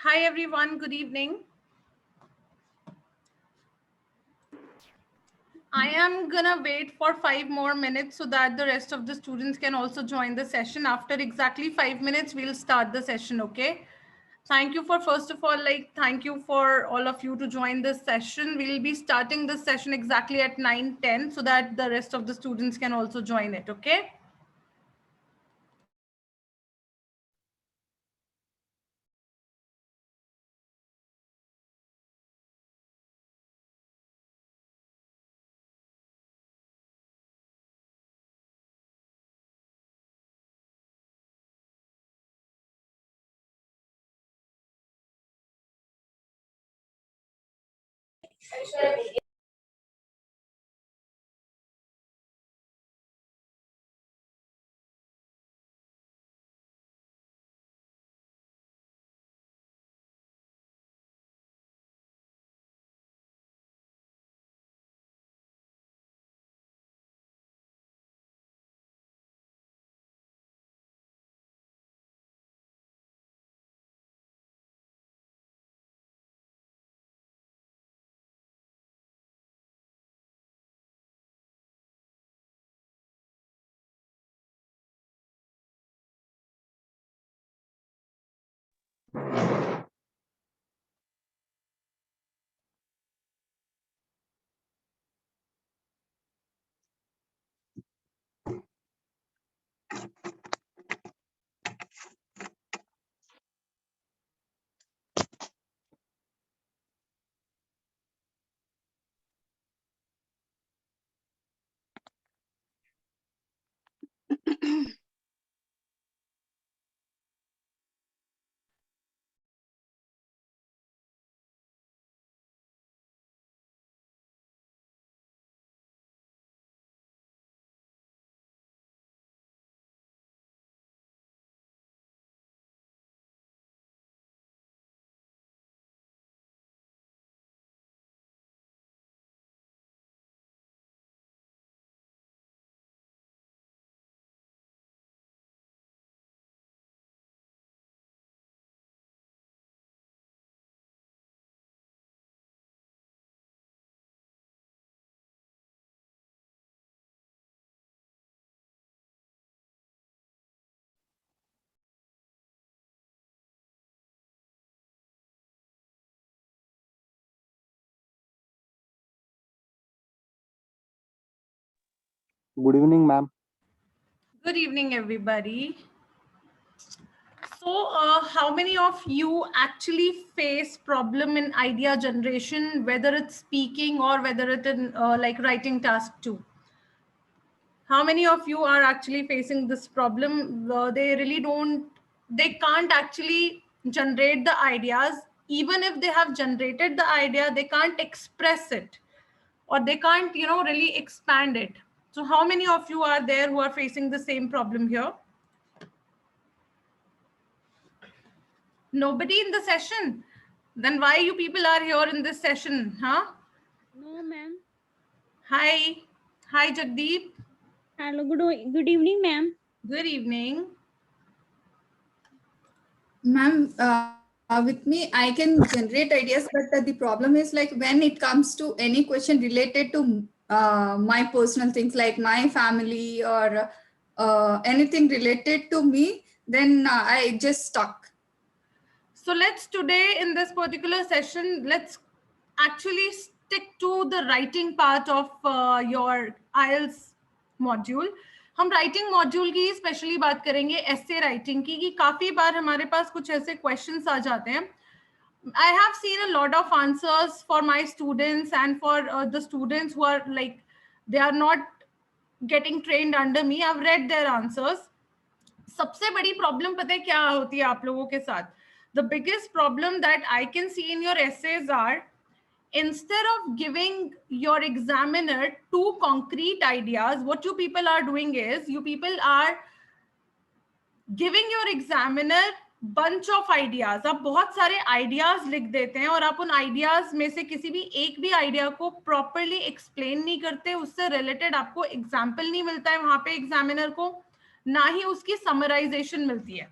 Hi everyone, good evening. I am gonna wait for 5 more minutes so that the rest of the students can also join the session. After exactly 5 minutes, we'll start the session, okay? Thank you for, first of all, thank you for all of you to join this session. We'll be starting this session exactly at 9:10 so that the rest of the students can also join it, okay? Good evening, ma'am. Good evening, everybody. So, how many of you actually face problem in idea generation, whether it's speaking or whether it's in writing task too? How many of you are actually facing this problem? They can't actually generate the ideas. Even if they have generated the idea, they can't express it or they can't, really expand it. So, how many of you are there who are facing the same problem here? Nobody in the session. Then why you people are here in this session, huh? No, ma'am. Hi. Hi, Jagdeep. Hello, good evening, ma'am. Good evening. Ma'am, with me, I can generate ideas, but the problem is like when it comes to any question related to my personal things like my family or anything related to me, then I just stuck. So let's today in this particular session, let's actually stick to the writing part of your IELTS module. हम writing module की specially बात करेंगे essay writing की कि काफी बार हमारे पास कुछ ऐसे क्वेश्चंस आ जाते हैं. I have seen a lot of answers for my students and for the students who are like they are not getting trained under me. I've read their answers. सबसे बड़ी प्रॉब्लम पता है क्या होती है आप लोगों के साथ? The biggest problem that I can see in your essays are, instead of giving your examiner two concrete ideas, what you people are doing is you people are giving your examiner bunch of ideas. आप बहुत सारे ideas लिख देते हैं और आप उन ideas में से किसी भी एक भी आइडिया को प्रॉपरली एक्सप्लेन नहीं करते, उससे रिलेटेड आपको एग्जाम्पल नहीं मिलता है वहां पे एग्जामिनर को, ना ही उसकी समराइजेशन मिलती है.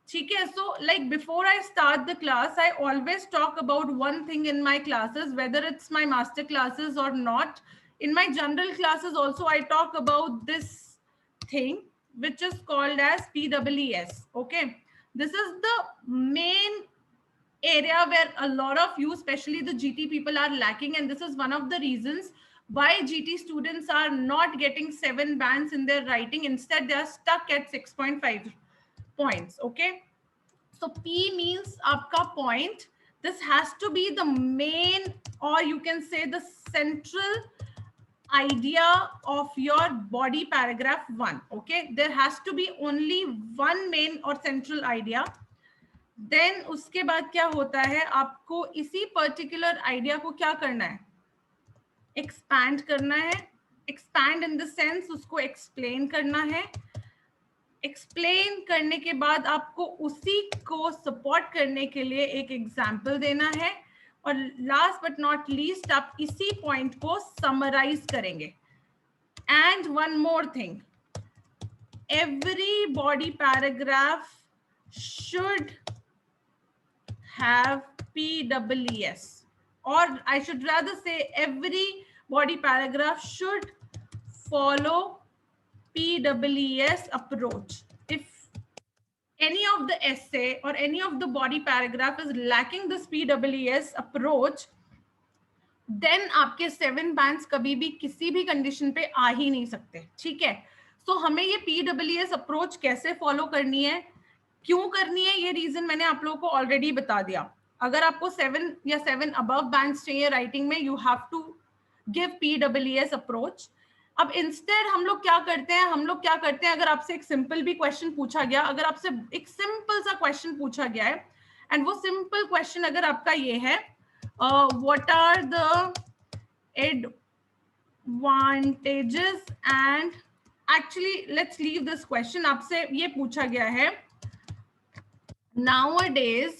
ठीक है. So like before I start the class, I always talk about one thing in my classes, whether it's my master classes or not. In my general classes also, I talk about this thing, which is called as PWES. Okay, this is the main area where a lot of you, especially the GT people, are lacking, and this is one of the reasons why GT students are not getting 7 bands in their writing. Instead, they are stuck at 6.5 points. Okay, so P means aapka point. This has to be the main, or you can say the central idea of your body paragraph 1. Okay, there has to be only one main or central idea. Then उसके बाद क्या होता है, आपको इसी particular idea को क्या करना है, एक्सपैंड करना है. एक्सपैंड इन द सेंस उसको एक्सप्लेन करना है. एक्सप्लेन करने के बाद आपको उसी को सपोर्ट करने के लिए एक एग्जाम्पल देना है. और लास्ट बट नॉट लीस्ट, आप इसी पॉइंट को समराइज करेंगे. And one more thing, every body paragraph should have PWES, or I should rather say every body paragraph should follow PWES approach. If any of the essay or any of the body paragraph is lacking this PWES approach, then आपके 7 bands कभी भी किसी भी condition पे आ ही नहीं सकते. ठीक है, तो हमें ये PWES अप्रोच कैसे फॉलो करनी है, क्यों करनी है, ये रीजन मैंने आप लोगों को ऑलरेडी बता दिया. अगर आपको 7 या 7 अबव बैंड्स चाहिए राइटिंग में, you have to give PWES approach. अब इंस्टेड हम लोग क्या करते हैं, अगर आपसे एक सिंपल भी क्वेश्चन पूछा गया, अगर आपसे एक सिंपल सा क्वेश्चन पूछा गया है, एंड वो सिंपल क्वेश्चन अगर आपका ये है, what are the advantages and, actually let's leave this question. आपसे ये पूछा गया है, nowadays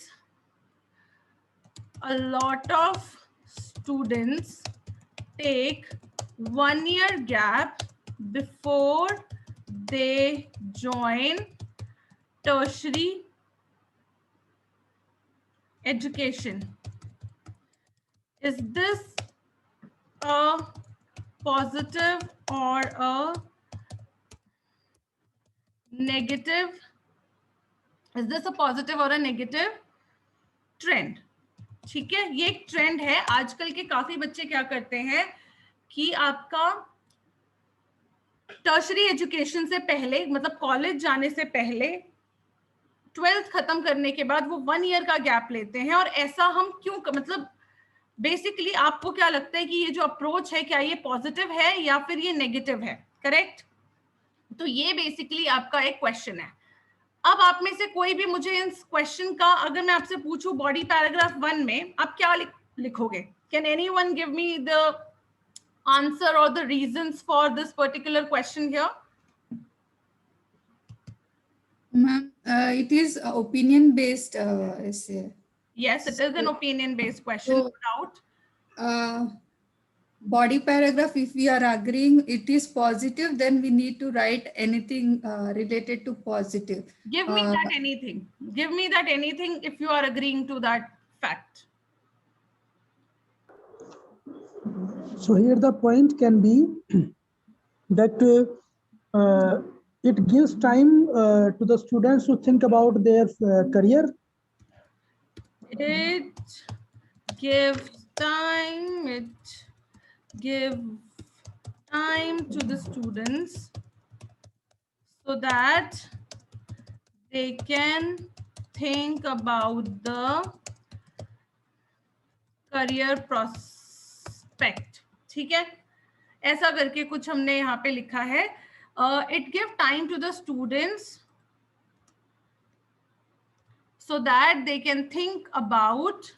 a lot of students take 1 year gap before they join tertiary education. Is this a positive or a negative? Is this a positive or a negative trend? ठीक है, ये एक trend है. आजकल के काफी बच्चे क्या करते हैं कि आपका टर्शरी एजुकेशन से पहले, मतलब कॉलेज जाने से पहले, 12th खत्म करने के बाद वो 1 ईयर का गैप लेते हैं. और ऐसा हम क्यों, मतलब बेसिकली आपको क्या लगता है कि ये जो अप्रोच है, क्या ये पॉजिटिव है या फिर ये नेगेटिव है? करेक्ट. तो ये बेसिकली आपका एक क्वेश्चन है. अब आप में से कोई भी मुझे इस क्वेश्चन का, अगर मैं आपसे पूछूं बॉडी पैराग्राफ 1 में आप क्या लिखोगे? Can anyone give me the answer और the reasons for this particular question here? Ma'am, it is opinion based essay. Yes, it is an opinion based question, no doubt. Body paragraph, if we are agreeing it is positive, then we need to write anything related to positive. Give me that anything. Give me that anything if you are agreeing to that fact. So here the point can be that it gives time to the students to think about their career. It gives time. Give time to the students so that they can think about the career prospect. ठीक है, ऐसा करके कुछ हमने यहाँ पे लिखा है. It give time to the students so that they can think about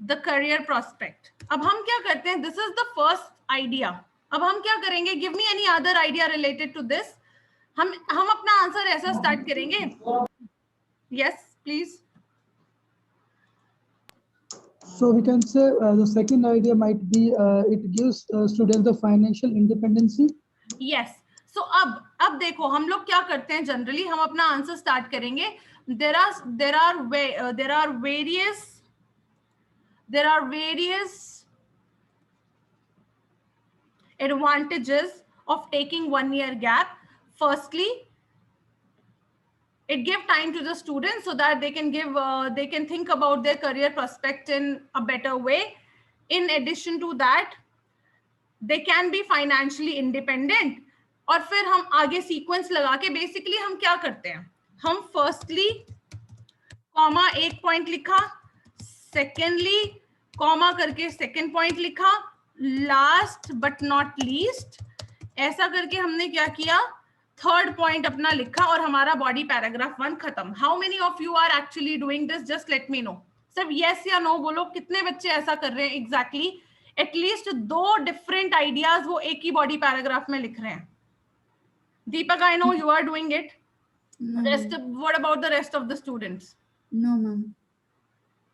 the career prospect. अब हम क्या करते हैं, this is the first idea. अब हम क्या करेंगे, give me any other idea related to this. हम अपना आंसर ऐसा स्टार्ट करेंगे. Yes, please. So we can say the second idea might be it gives students the financial independence. Yes. So अब देखो हम लोग क्या करते हैं जनरली, हम अपना आंसर स्टार्ट करेंगे. there are various advantages of taking 1 year gap. Firstly, it gives time to the students so that they can think about their career prospect in a better way. In addition to that, they can be financially independent. और फिर हम आगे sequence लगा के basically हम क्या करते हैं, हम फर्स्टली कॉमा एक पॉइंट लिखा, सेकेंडली कॉमा करके सेकेंड पॉइंट लिखा, लास्ट बट नॉट लीस्ट ऐसा करके हमने क्या किया, थर्ड पॉइंट अपना लिखा और हमारा बॉडी पैराग्राफ 1 खत्म. How many of you are actually doing this? Just let me know. सिर्फ यस या नो बोलो, कितने बच्चे ऐसा कर रहे हैं एग्जैक्टली. एटलीस्ट 2 डिफरेंट आइडियाज वो एक ही बॉडी पैराग्राफ में लिख रहे हैं. Deepak, I know you are doing it. What about the rest of the students? No, ma'am.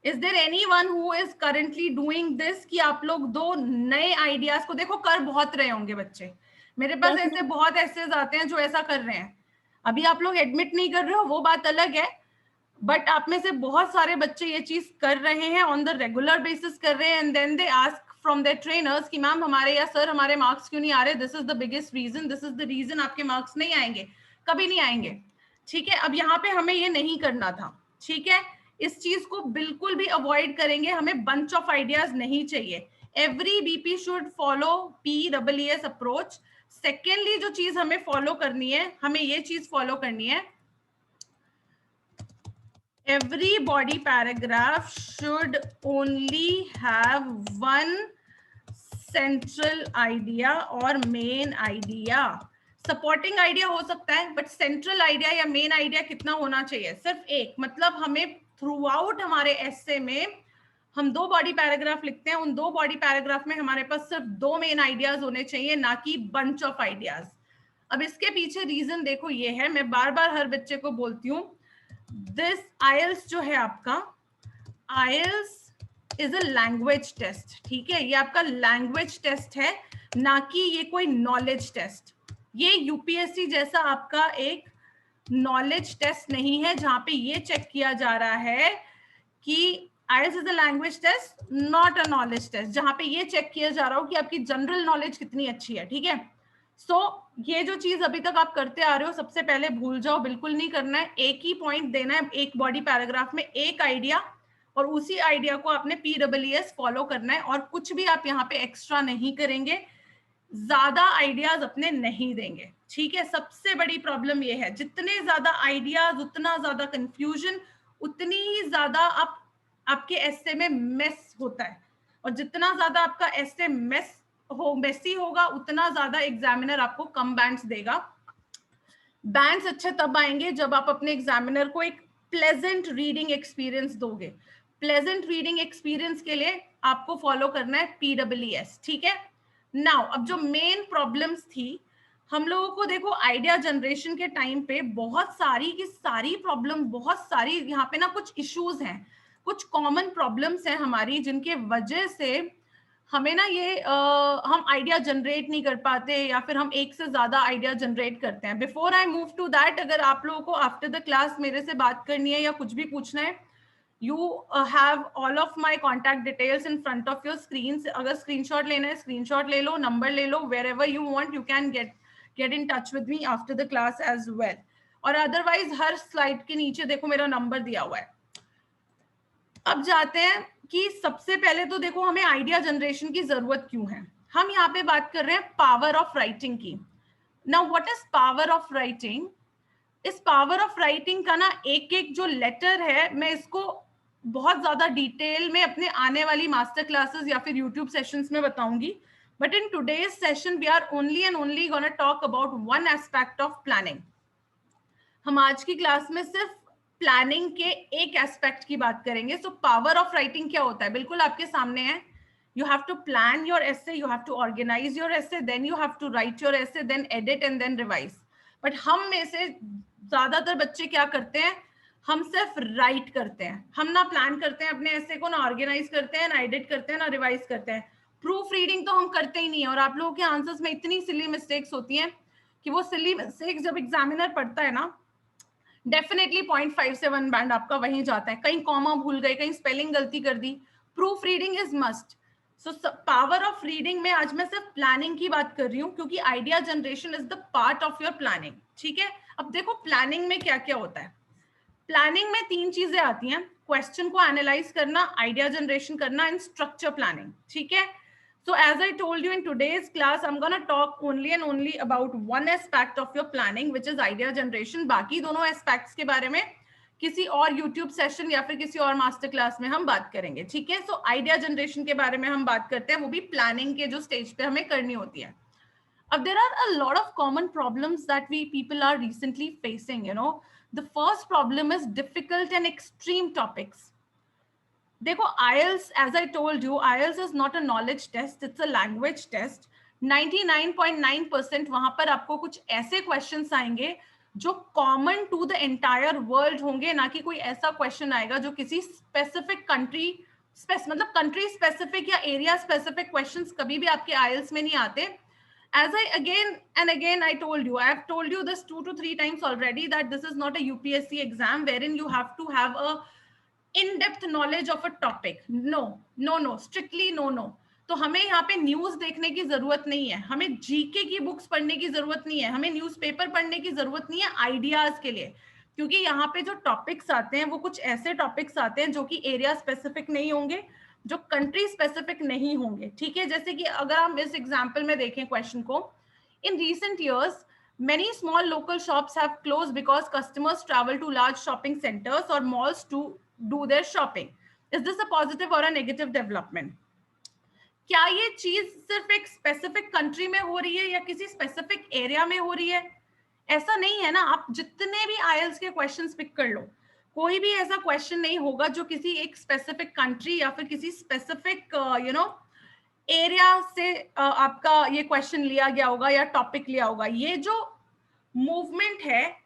Is there anyone who is currently doing this कि आप लोग 2 नए आइडियाज को देखो कर बहुत रहे होंगे बच्चे. मेरे पास ऐसे बहुत एसेज आते हैं जो ऐसा कर रहे हैं. अभी आप लोग एडमिट नहीं कर रहे हो वो बात अलग है, बट आप में से बहुत सारे बच्चे ये चीज कर रहे हैं, ऑन द रेगुलर बेसिस कर रहे हैं. And then they ask from their trainers कि मैम हमारे या सर हमारे मार्क्स क्यों नहीं आ रहे. This is the biggest reason, this is the reason आपके मार्क्स नहीं आएंगे, कभी नहीं आएंगे. ठीक है, अब यहाँ पे हमें ये नहीं करना था. ठीक है, इस चीज को बिल्कुल भी अवॉइड करेंगे. हमें बंच ऑफ आइडियाज नहीं चाहिए. Every BP should follow PEES approach. Secondly जो चीज हमें फॉलो करनी है, हमें ये चीज फॉलो करनी है, every body paragraph should only have 1 central idea or main idea. Supporting idea हो सकता है, बट सेंट्रल आइडिया या मेन आइडिया कितना होना चाहिए? सिर्फ एक. मतलब हमें थ्रू आउट हमारे एसे में हम 2 बॉडी पैराग्राफ लिखते हैं, उन 2 बॉडी पैराग्राफ में हमारे पास सिर्फ 2 मेन आइडियाज होने चाहिए, ना कि बंच ऑफ आइडियाज. अब इसके पीछे रीजन देखो ये है, मैं बार बार हर बच्चे को बोलती हूँ, दिस IELTS जो है आपका, IELTS is a language test. ठीक है, ये आपका लैंग्वेज टेस्ट है, ना कि ये कोई नॉलेज टेस्ट. ये UPSC जैसा आपका एक नॉलेज टेस्ट नहीं है जहां पे ये चेक किया जा रहा है कि IELTS is a language test, not a knowledge test, जहां पे ये चेक किया जा रहा हो कि आपकी जनरल नॉलेज कितनी अच्छी है. ठीक है, सो ये जो चीज अभी तक आप करते आ रहे हो, सबसे पहले भूल जाओ, बिल्कुल नहीं करना है. एक ही पॉइंट देना है, एक बॉडी पैराग्राफ में एक आइडिया, और उसी आइडिया को आपने PEES फॉलो करना है, और कुछ भी आप यहाँ पे एक्स्ट्रा नहीं करेंगे, ज्यादा आइडियाज अपने नहीं देंगे. ठीक है, सबसे बड़ी प्रॉब्लम ये है, जितने ज्यादा आइडियाज उतना ज्यादा कंफ्यूजन, उतनी ही ज्यादा आपके एसे में मेस होता है, और जितना ज्यादा आपका एसे मेसी होगा उतना ज्यादा एग्जामिनर आपको कम बैंड्स देगा. बैंड्स अच्छे तब आएंगे जब आप अपने एग्जामिनर को एक प्लेजेंट रीडिंग एक्सपीरियंस दोगे. प्लेजेंट रीडिंग एक्सपीरियंस के लिए आपको फॉलो करना है PEES. ठीक है, नाउ अब जो मेन प्रॉब्लम्स थी हम लोगों को, देखो आइडिया जनरेशन के टाइम पे बहुत सारी की सारी प्रॉब्लम, बहुत सारी यहाँ पे ना कुछ इश्यूज हैं, कुछ कॉमन प्रॉब्लम्स हैं हमारी, जिनके वजह से हमें ना ये हम आइडिया जनरेट नहीं कर पाते, या फिर हम एक से ज्यादा आइडिया जनरेट करते हैं. Before I move to that, अगर आप लोगों को आफ्टर द क्लास मेरे से बात करनी है या कुछ भी पूछना है, you have all of my contact details in front of your screens. अगर स्क्रीनशॉट लेना है स्क्रीनशॉट ले लो, नंबर ले लो, wherever you want you can get in touch with me after the class as well. और अदरवाइज हर slide के नीचे देखो मेरा नंबर दिया हुआ है. अब जाते हैं कि सबसे पहले तो देखो हमें आइडिया जनरेशन की जरूरत क्यों है. हम यहाँ पे बात कर रहे हैं पावर ऑफ राइटिंग की. Now what is power of writing? इस पावर ऑफ राइटिंग का ना एक एक जो लेटर है, मैं इसको बहुत ज्यादा डिटेल में अपने आने वाली मास्टर क्लासेस या फिर यूट्यूब सेशंस में बताऊंगी, but in today's session we are only and only gonna talk about one aspect of planning. हम आज की क्लास में सिर्फ प्लानिंग के एक एस्पेक्ट की बात करेंगे. सो पावर ऑफ राइटिंग क्या होता है, बिल्कुल आपके सामने है. You have to plan your essay, you have to organize your essay, then you have to write your essay, then edit and then revise. But हम में से ज्यादातर बच्चे क्या करते हैं, हम सिर्फ राइट करते हैं. हम ना प्लान करते हैं अपने essay को, ना ऑर्गेनाइज करते हैं, ना एडिट करते हैं, ना रिवाइज करते हैं. प्रूफ रीडिंग तो हम करते ही नहीं है, और आप लोगों के आंसर्स में इतनी सिली मिस्टेक्स होती हैं. कि वो सिली मिस्टेक जब एग्जामिनर पढ़ता है ना, डेफिनेटली 0.57 बैंड आपका वहीं जाता है, कहीं कॉमा भूल गए, कहीं स्पेलिंग गलती कर दी, proof reading is must. So power of reading में आज मैं सिर्फ प्लानिंग की बात कर रही हूँ, क्योंकि idea generation is the part of your planning, ठीक है। अब देखो प्लानिंग में क्या क्या होता है। प्लानिंग में 3 चीजें आती हैं, क्वेश्चन को एनालाइज करना, आइडिया जनरेशन करना एंड स्ट्रक्चर प्लानिंग, ठीक है। So as I told you in today's class, I'm gonna talk only and only about one aspect of your planning, which is idea generation. बाकी दोनों aspects के बारे में किसी और YouTube session या फिर किसी और master class में हम बात करेंगे, ठीक है। So idea generation के बारे में हम बात करते हैं, वो भी planning के जो stage पे हमें करनी होती है। अब there are a lot of common problems that we people are recently facing, you know. The first problem is difficult and extreme topics. देखो IELTS, as I told you, IELTS is not a knowledge test, it's a language test. 99.9% वहां पर आपको कुछ ऐसे questions आएंगे जो common to the entire world होंगे, ना कि कोई ऐसा क्वेश्चन आएगा जो किसी स्पेसिफिक कंट्री मतलब कंट्री स्पेसिफिक या एरिया स्पेसिफिक क्वेश्चंस कभी भी आपके IELTS में नहीं आते. As I again and again I told you, I have told you this 2 to 3 times already, that this is not a UPSC exam wherein you have to have a in-depth knowledge of a topic. No, strictly no. तो हमें यहाँ पे news देखने की जरूरत नहीं है, हमें जीके की बुक्स पढ़ने की जरूरत नहीं है, हमें न्यूज़पेपर पढ़ने की जरूरत नहीं है आइडियाज के लिए, क्योंकि यहाँ पे जो टॉपिक्स आते हैं वो कुछ ऐसे टॉपिक्स आते हैं जो कि एरिया स्पेसिफिक नहीं होंगे, जो कंट्री स्पेसिफिक नहीं होंगे, ठीक है। जैसे कि अगर हम इस एग्जाम्पल में देखें क्वेश्चन को, in recent years many small local shops have closed because customers travel to large shopping centers or malls to do their shopping. Is this a positive or a negative development? क्या ये चीज सिर्फ एक specific country में हो रही है या किसी स्पेसिफिक एरिया में हो रही है? ऐसा नहीं है ना। आप जितने भी IELTS के क्वेश्चंस पिक कर लो, कोई भी ऐसा क्वेश्चन नहीं होगा जो किसी एक स्पेसिफिक कंट्री या फिर किसी स्पेसिफिक एरिया से आपका ये क्वेश्चन लिया गया होगा या टॉपिक लिया होगा। ये जो मूवमेंट है,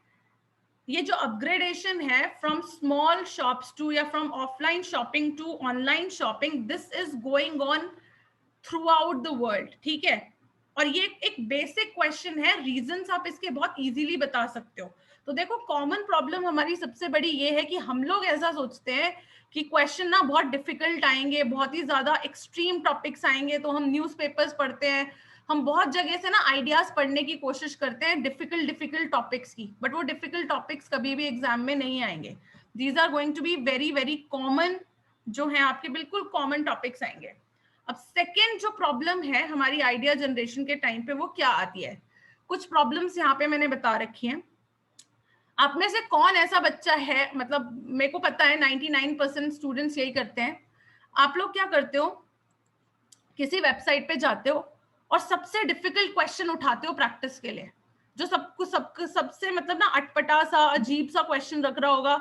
ये जो अपग्रेडेशन है फ्रॉम स्मॉल शॉप्स टू या from offline shopping to online shopping, this is going on throughout the world, ठीक है। और ये एक बेसिक क्वेश्चन है, रीजंस आप इसके बहुत इजीली बता सकते हो। तो देखो कॉमन प्रॉब्लम हमारी सबसे बड़ी ये है कि हम लोग ऐसा सोचते हैं कि क्वेश्चन ना बहुत डिफिकल्ट आएंगे, बहुत ही ज्यादा एक्सट्रीम टॉपिक्स आएंगे, तो हम न्यूज़पेपर्स पढ़ते हैं, हम बहुत जगह से ना आइडियाज पढ़ने की कोशिश करते हैं डिफिकल्ट टॉपिक्स की, बट वो डिफिकल्ट टॉपिक्स कभी भी एग्जाम में नहीं आएंगे। These are going to be very very common, जो है आपके बिल्कुल कॉमन टॉपिक्स आएंगे। अब सेकेंड जो प्रॉब्लम है हमारी आइडिया जनरेशन के टाइम पे, वो क्या आती है? कुछ प्रॉब्लम्स यहाँ पे मैंने बता रखी हैं। आप में से कौन ऐसा बच्चा है, मतलब मेरे को पता है 99% स्टूडेंट्स यही करते हैं, आप लोग क्या करते हो, किसी वेबसाइट पे जाते हो और सबसे डिफिकल्ट क्वेश्चन उठाते हो प्रैक्टिस के लिए, जो सबसे मतलब ना अटपटा सा अजीब सा क्वेश्चन रख रहा होगा,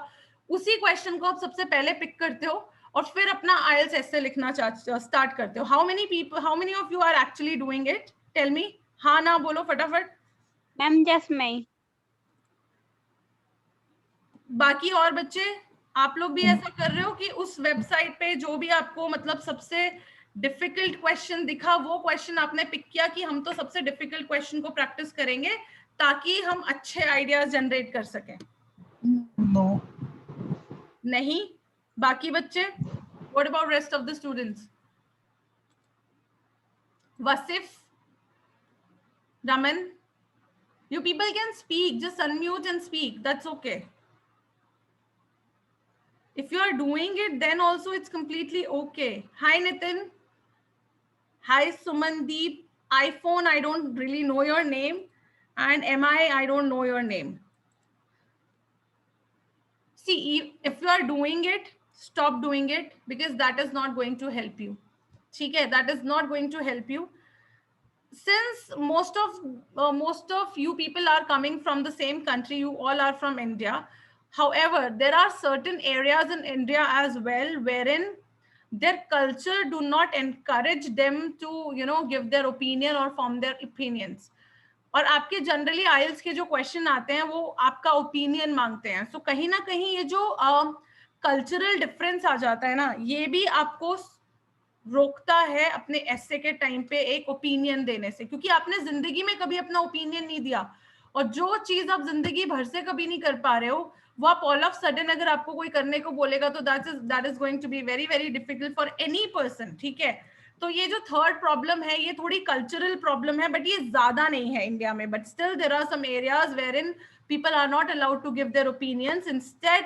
उसी क्वेश्चन को आप सबसे पहले पिक करते हो और फिर अपना IELTS ऐसे लिखना स्टार्ट करते हो। How many of you are actually doing it? Tell me, हाँ ना बोलो फटाफट। मैम जस्ट मैं। बाकी और बच्चे, आप लोग भी ऐसा कर रहे हो कि उस वेबसाइट पे जो भी आपको मतलब सबसे डिफिकल्ट क्वेश्चन दिखा, वो क्वेश्चन आपने पिक किया कि हम तो सबसे डिफिकल्ट क्वेश्चन को प्रैक्टिस करेंगे ताकि हम अच्छे आइडियाज जनरेट कर सकें? No. नहीं। बाकी बच्चे, what about rest of the students? Wasif, Raman, you people can speak, just unmute and speak, that's okay. If you are doing it, then also it's completely okay. Hi Nitin. Hi Sumandeep. iPhone, I don't really know your name. And MI, I don't know your name. See, if you are doing it, stop doing it, because that is not going to help you. Okay, that is not going to help you. Since most of you people are coming from the same country, you all are from India. However, there are certain areas in India as well wherein their culture do not encourage them to, give their opinion or form their opinions. और आपके generally IELTS के जो question आते हैं वो आपका opinion मांगते हैं। सो कहीं ना कहीं ये जो कल्चरल डिफरेंस आ जाता है ना, ये भी आपको रोकता है अपने एसे के टाइम पे एक ओपिनियन देने से, क्योंकि आपने जिंदगी में कभी अपना ओपिनियन नहीं दिया। और जो चीज आप जिंदगी भर से कभी नहीं कर पा रहे हो वो आप ऑल ऑफ सडन अगर आपको कोई करने को बोलेगा तो that is going to be very very difficult for any person, ठीक है। तो ये जो थर्ड प्रॉब्लम है ये थोड़ी कल्चरल प्रॉब्लम है, बट ये ज्यादा नहीं है इंडिया में, but still there are some areas where in people are not allowed to give their opinions. Instead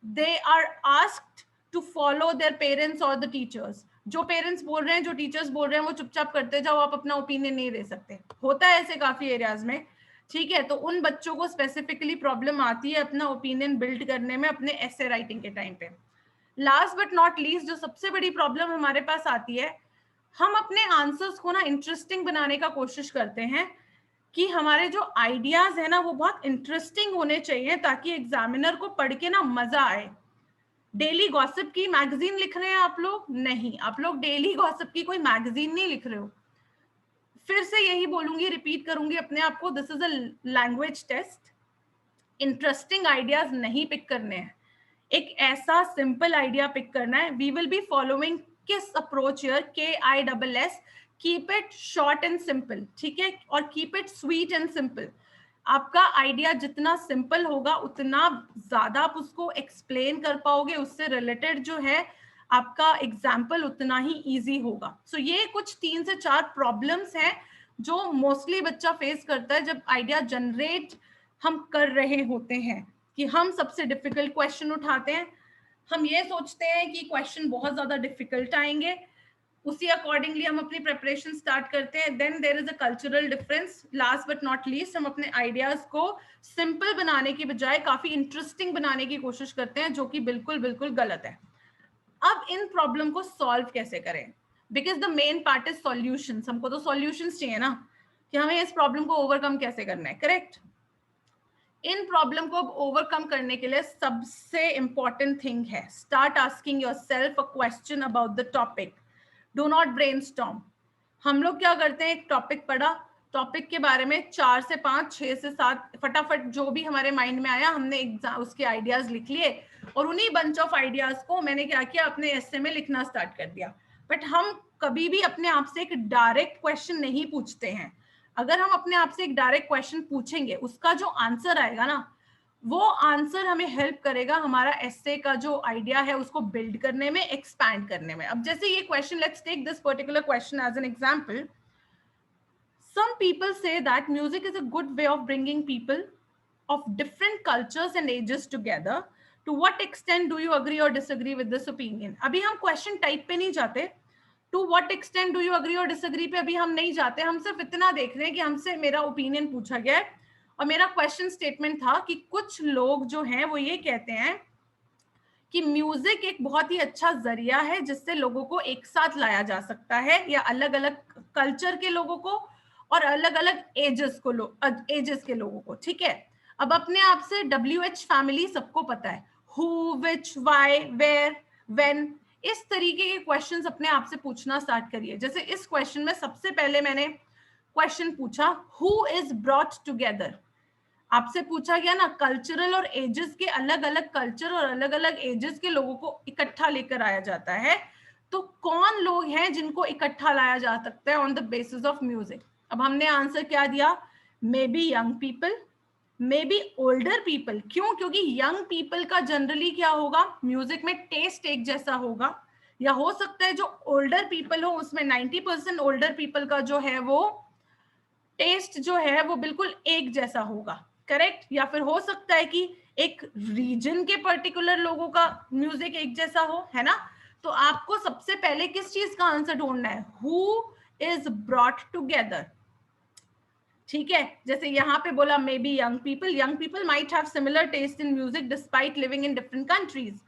they are asked to follow their parents or the teachers. जो parents बोल रहे हैं, जो टीचर्स बोल रहे हैं, वो चुपचाप करते जाओ, आप अपना ओपिनियन नहीं दे सकते। होता है ऐसे काफी एरियाज में, ठीक है। तो उन बच्चों को स्पेसिफिकली प्रॉब्लम आती है अपना ओपिनियन बिल्ड करने में अपने एसे राइटिंग के टाइम पे। लास्ट बट नॉट लीस्ट जो सबसे बड़ी प्रॉब्लम हमारे पास आती है, हम अपने आंसर्स को ना इंटरेस्टिंग बनाने का कोशिश करते हैं कि हमारे जो आइडियाज है ना वो बहुत इंटरेस्टिंग होने चाहिए ताकि एग्जामिनर को पढ़ के ना मजा आए। डेली गॉसिप की मैगजीन लिख रहे हैं आप लोग? नहीं, आप लोग डेली गॉसिप की कोई मैगजीन नहीं लिख रहे हो। फिर से यही बोलूंगी, रिपीट करूंगी अपने आप को, this is a language test. Interesting ideas नहीं पिक करने हैं, एक ऐसा सिंपल आइडिया पिक करना है। We will be following KISS approach here, KISS, keep it short and simple, ठीक है, और keep it sweet and simple. आपका आइडिया जितना सिंपल होगा उतना ज्यादा आप उसको एक्सप्लेन कर पाओगे, उससे रिलेटेड जो है आपका एग्जाम्पल उतना ही इजी होगा। सो ये कुछ 3 से 4 प्रॉब्लम्स हैं जो मोस्टली बच्चा फेस करता है जब आइडिया जनरेट हम कर रहे होते हैं, कि हम सबसे डिफिकल्ट क्वेश्चन उठाते हैं, हम ये सोचते हैं कि क्वेश्चन बहुत ज्यादा डिफिकल्ट आएंगे, उसी अकॉर्डिंगली हम अपनी प्रिपरेशन स्टार्ट करते हैं। Then there is a cultural difference. Last but not least, हम अपने आइडियाज को सिंपल बनाने की बजाय काफी इंटरेस्टिंग बनाने की कोशिश करते हैं, जो कि बिल्कुल बिल्कुल गलत है। अब इन प्रॉब्लम को सॉल्व कैसे करें, because the main part is solutions. हमको तो सॉल्यूशंस चाहिए ना, कि हमें इस प्रॉब्लम को ओवरकम कैसे करना है, करेक्ट। इन प्रॉब्लम को ओवरकम करने के लिए सबसे इंपॉर्टेंट थिंग है, start asking yourself a question about the topic. Do not brainstorm. हम लोग क्या करते हैं, एक टॉपिक पढ़ा, टॉपिक के बारे में 4 से 5, 6 से 7 फटाफट जो भी हमारे माइंड में आया हमने उसके आइडियाज लिख लिए, और उन्हीं बंच ऑफ आइडियाज को मैंने क्या किया, अपने एसे में लिखना स्टार्ट कर दिया। बट हम कभी भी अपने आप से एक डायरेक्ट क्वेश्चन नहीं पूछते हैं। अगर हम अपने आप से एक डायरेक्ट क्वेश्चन पूछेंगे, उसका जो आंसर आएगा ना, वो आंसर हमें हेल्प करेगा हमारा एसे का जो आइडिया है उसको बिल्ड करने में, एक्सपैंड करने में। अब जैसे ये question, let's take this particular question as an example. Some people say that music is a good way of bringing people of different cultures and ages together. To what extent do you agree or disagree with this opinion? अभी हम question type पे नहीं जाते, to what extent do you agree और disagree पे अभी हम नहीं जाते, हम सिर्फ इतना देख रहे हैं कि हमसे मेरा ओपिनियन पूछा गया है, और मेरा क्वेश्चन स्टेटमेंट था कि कुछ लोग जो हैं वो ये कहते हैं कि म्यूजिक एक बहुत ही अच्छा जरिया है जिससे लोगों को एक साथ लाया जा सकता है, या अलग अलग कल्चर के लोगों को और अलग अलग एजेस के लोगों को, ठीक है। अब अपने आप से WH फैमिली सबको पता है, who, which, why, where, when, इस तरीके के क्वेश्चंस अपने आप से पूछना स्टार्ट करिए। जैसे इस क्वेश्चन में सबसे पहले मैंने क्वेश्चन पूछा, हु इज ब्रॉट टुगेदर। आपसे पूछा गया ना, कल्चरल और एजेस के, अलग अलग कल्चर और अलग अलग एजेस के लोगों को इकट्ठा लेकर आया जाता है, तो कौन लोग हैं जिनको इकट्ठा लाया जा सकता है on the basis of music. अब हमने आंसर क्या दिया, मे be young people, may be older people. क्यों? क्योंकि यंग पीपल का जनरली क्या होगा, म्यूजिक में टेस्ट एक जैसा होगा, या हो सकता है जो ओल्डर पीपल हो उसमें 90% ओल्डर पीपल का जो है वो टेस्ट जो है वो बिल्कुल एक जैसा होगा, करेक्ट। या फिर हो सकता है कि एक रीजन के पर्टिकुलर लोगों का म्यूजिक एक जैसा हो, है ना। तो आपको सबसे पहले किस चीज का आंसर ढूंढना है, हु इज ब्रॉट टुगेदर, ठीक है। जैसे यहाँ पे बोला may be young people might have similar taste in music despite living in different countries.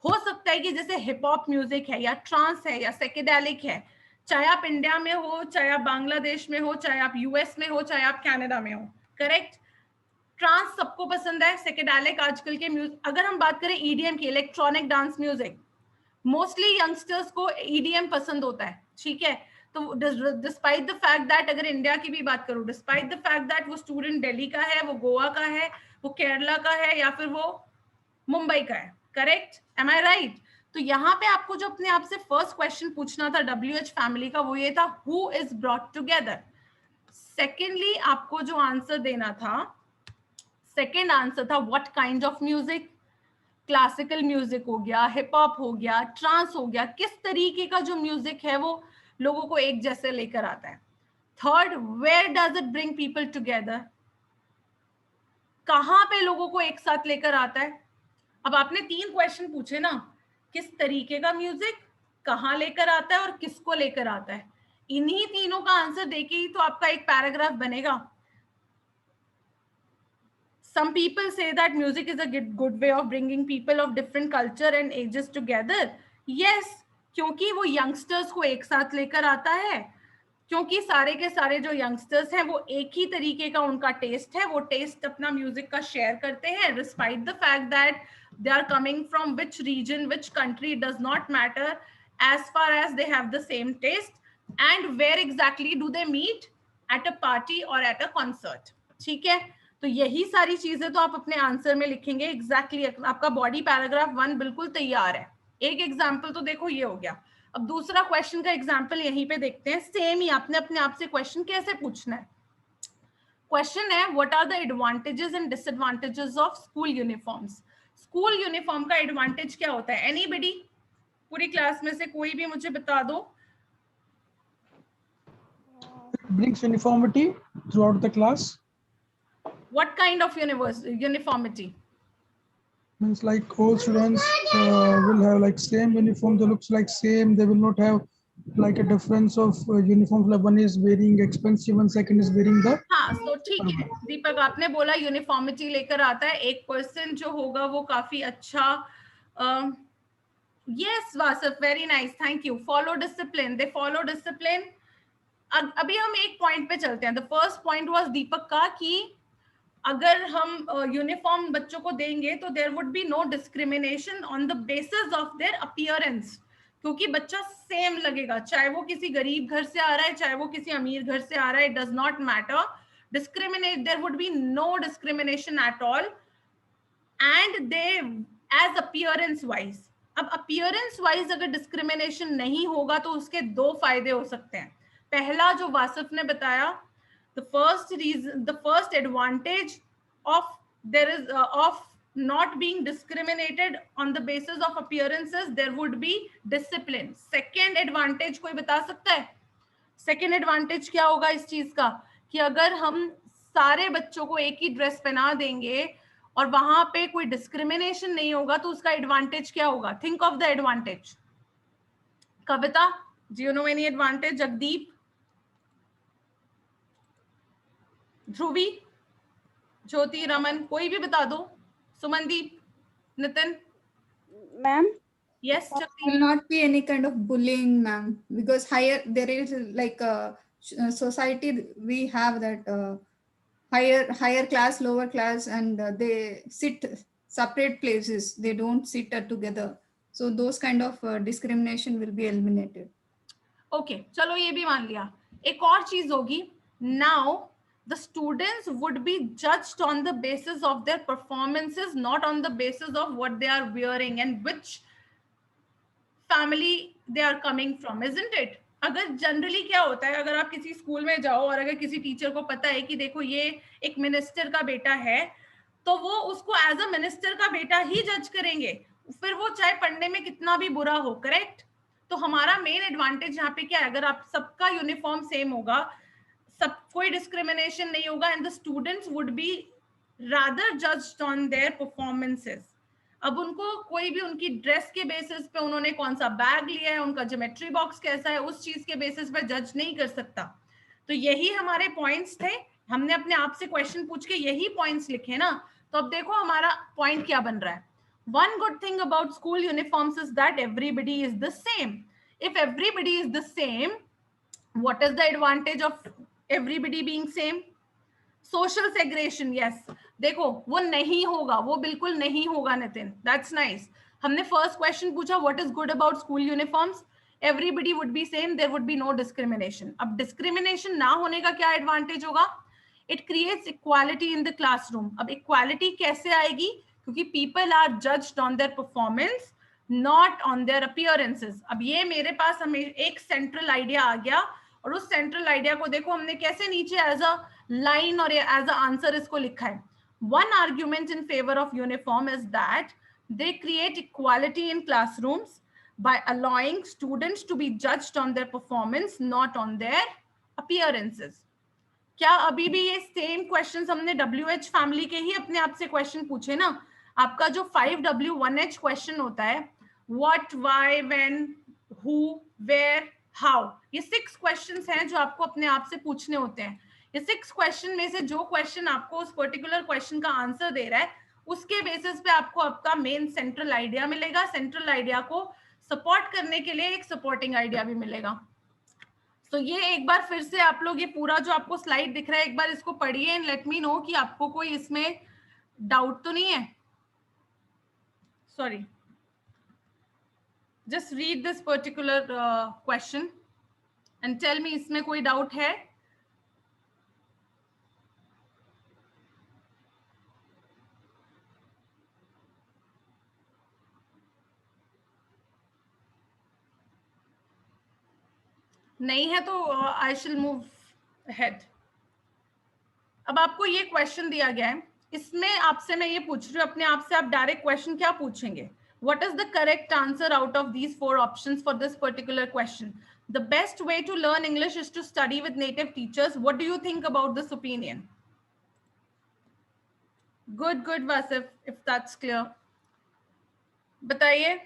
हो सकता है कि जैसे हिप हॉप म्यूजिक है, या ट्रांस है, या सेकेडेलिक है, चाहे आप इंडिया में हो, चाहे आप बांग्लादेश में हो, चाहे आप US में हो, चाहे आप कनाडा में हो, करेक्ट। ट्रांस सबको पसंद है, सेकेडेलिक आजकल के म्यूजिक। अगर हम बात करें EDM की, electronic dance music, mostly youngsters को EDM पसंद होता है, ठीक है। तो डिस्पाइट द फैक्ट दैट, अगर इंडिया की भी बात करूं, डिस्पाइट द फैक्ट दैट वो स्टूडेंट दिल्ली का है, वो गोवा का है, वो केरला का है, या फिर वो मुंबई का है, करेक्ट, एम आई राइट। तो यहाँ पे आपको जो अपने आप से फर्स्ट क्वेश्चन पूछना था WH फैमिली का, वो ये था, who is brought together. Secondly आपको जो आंसर देना था सेकेंड आंसर था what kind of music, classical music हो गया, हिप हॉप हो गया, ट्रांस हो गया, किस तरीके का जो म्यूजिक है वो लोगों को एक जैसे लेकर आता है। Third, where does it bring people together, कहां पे लोगों को एक साथ लेकर आता है। अब आपने 3 क्वेश्चन पूछे ना, किस तरीके का म्यूजिक, कहां लेकर आता है और किसको लेकर आता है। इन्हीं तीनों का आंसर देके ही तो आपका एक पैराग्राफ बनेगा। Some people say that music is a good way of bringing people of different culture and ages together. Yes, क्योंकि वो यंगस्टर्स को एक साथ लेकर आता है, क्योंकि सारे के सारे जो यंगस्टर्स हैं वो एक ही तरीके का उनका टेस्ट है, वो टेस्ट अपना म्यूजिक का शेयर करते हैं, despite the fact that they are coming from which region, which country, does not matter, as far as they have the same taste. And where exactly do they meet? At a party or at a concert. ठीक है, तो यही सारी चीजें तो आप अपने answer में लिखेंगे एग्जैक्टली आपका बॉडी पैराग्राफ 1 बिल्कुल तैयार है। एक एग्जाम्पल तो देखो ये हो गया। अब दूसरा क्वेश्चन का एग्जाम्पल यहीं पे देखते हैं, सेम ही आपने अपने आप से क्वेश्चन कैसे पूछना है। क्वेश्चन है what are the advantages and disadvantages of school uniforms. School uniform का एडवांटेज क्या होता है, एनीबडी, पूरी क्लास में से कोई भी मुझे बता दो। It brings uniformity throughout the class. What kind of uniformity? Means like all students will have like same uniform. They looks like same. They will not have like a difference of uniforms. Like one is wearing expensive and second is wearing the. हाँ, तो ठीक है दीपक, आपने बोला uniformity लेकर आता है, एक पर्सन जो होगा वो काफी अच्छा। Yes Wasif, very nice, thank you. Follow discipline, they follow discipline. अभी हम एक पॉइंट पे चलते हैं। The first point was Deepak का कि अगर हम यूनिफॉर्म बच्चों को देंगे तो there would be no discrimination on the basis of their appearance, क्योंकि बच्चा सेम लगेगा, चाहे वो किसी गरीब घर से आ रहा है, चाहे वो किसी अमीर घर से आ रहा है, it does not matter. Discriminate, there would be no discrimination at all, and they age appearance wise. अब अपीयरेंस वाइज अगर डिस्क्रिमिनेशन नहीं होगा तो उसके 2 फायदे हो सकते हैं। पहला जो वासिफ ने बताया, the first advantage of there is of not being discriminated on the basis of appearances, there would be discipline. Second advantage कोई बता सकता है? Second advantage क्या होगा इस चीज का, कि अगर हम सारे बच्चों को एक ही ड्रेस पहना देंगे और वहां पे कोई डिस्क्रिमिनेशन नहीं होगा तो उसका एडवांटेज क्या होगा? Think of the advantage. Kavita, do you know any advantage? Jagdeep, Dhruvi, Jyoti, Raman, कोई भी बता दो। Sumandeep, Nitin. Ma'am, Yes, Will not be any kind of bullying, ma'am, because higher there is like a society, we have that higher class, lower class, and they sit separate places, they don't sit together, so those kind of discrimination will be eliminated. Okay, चलो ये भी मान लिया। एक और चीज होगी, now the students would be judged on the basis of their performances, not on the basis of what they are wearing and which family they are coming from, isn't it? अगर जनरली क्या होता है, अगर आप किसी school में जाओ और अगर किसी टीचर को पता है कि देखो ये एक मिनिस्टर का बेटा है, तो वो उसको एज अ मिनिस्टर का बेटा ही जज करेंगे, फिर वो चाहे पढ़ने में कितना भी बुरा हो, करेक्ट? तो हमारा मेन एडवांटेज यहाँ पे क्या है, अगर आप सबका यूनिफॉर्म सेम होगा, सब कोई डिस्क्रिमिनेशन नहीं होगा, and the students would be rather judged on their performances. अब उनको कोई भी उनकी ड्रेस के बेसिस पे, उन्होंने कौन सा बैग लिया है, उनका ज्योमेट्री बॉक्स कैसा है, उस चीज के बेसिस पे जज नहीं कर सकता। तो यही हमारे पॉइंट्स थे, हमने अपने आप से क्वेश्चन पूछ के यही पॉइंट्स लिखे ना। तो अब देखो हमारा पॉइंट क्या बन रहा है। One good thing about school uniforms is that everybody is the same. If everybody is the same, what is the advantage of everybody being same? Social segregation, yes. देखो वो नहीं होगा, वो बिल्कुल नहीं होगा नितिन, that's nice. हमने first question पूछा what is good about school uniforms? Everybody would be same, there would be no discrimination. अब discrimination ना होने का क्या advantage होगा? It creates equality in the classroom. अब equality कैसे आएगी? क्योंकि people are judged on their performance, not on their appearances. अब ये मेरे पास हमें एक central idea आ गया, और उस central idea को देखो हमने कैसे नीचे as a line और as a answer इसको लिखा है। One argument in favor of uniform is that they create equality in classrooms by allowing students to be judged on their performance, not on their appearances. क्या अभी भी ये same questions हमने WH family के ही अपने आप से क्वेश्चन पूछे ना? आपका जो 5W1H क्वेश्चन होता है, what, why, when, who, where, how, ये 6 क्वेश्चंस हैं जो आपको अपने आप से पूछने होते हैं. ये 6 क्वेश्चन में से जो क्वेश्चन आपको उस पर्टिकुलर क्वेश्चन का आंसर दे रहा है, उसके बेसिस पे आपको आपका मेन सेंट्रल आइडिया मिलेगा. सेंट्रल आइडिया को सपोर्ट करने के लिए एक सपोर्टिंग आइडिया भी मिलेगा. तो ये एक बार फिर से आप लोग ये पूरा जो आपको स्लाइड दिख रहा है, एक बार इसको पढ़िए एंड लेट मी नो कि आपको कोई इसमें डाउट तो नहीं है. Sorry, just read this particular question and tell me इसमें कोई डाउट है. नहीं है तो आई शिल मूव अहेड. अब आपको ये क्वेश्चन दिया गया है, इसमें आपसे मैं ये पूछ रही हूँ, अपने आप से आप डायरेक्ट क्वेश्चन क्या पूछेंगे? What is the correct answer out of these 4 options for this particular question? The best way to learn English is to study with native teachers. What do you think about this opinion? Good, good, Vasif, if that's clear. बताइए.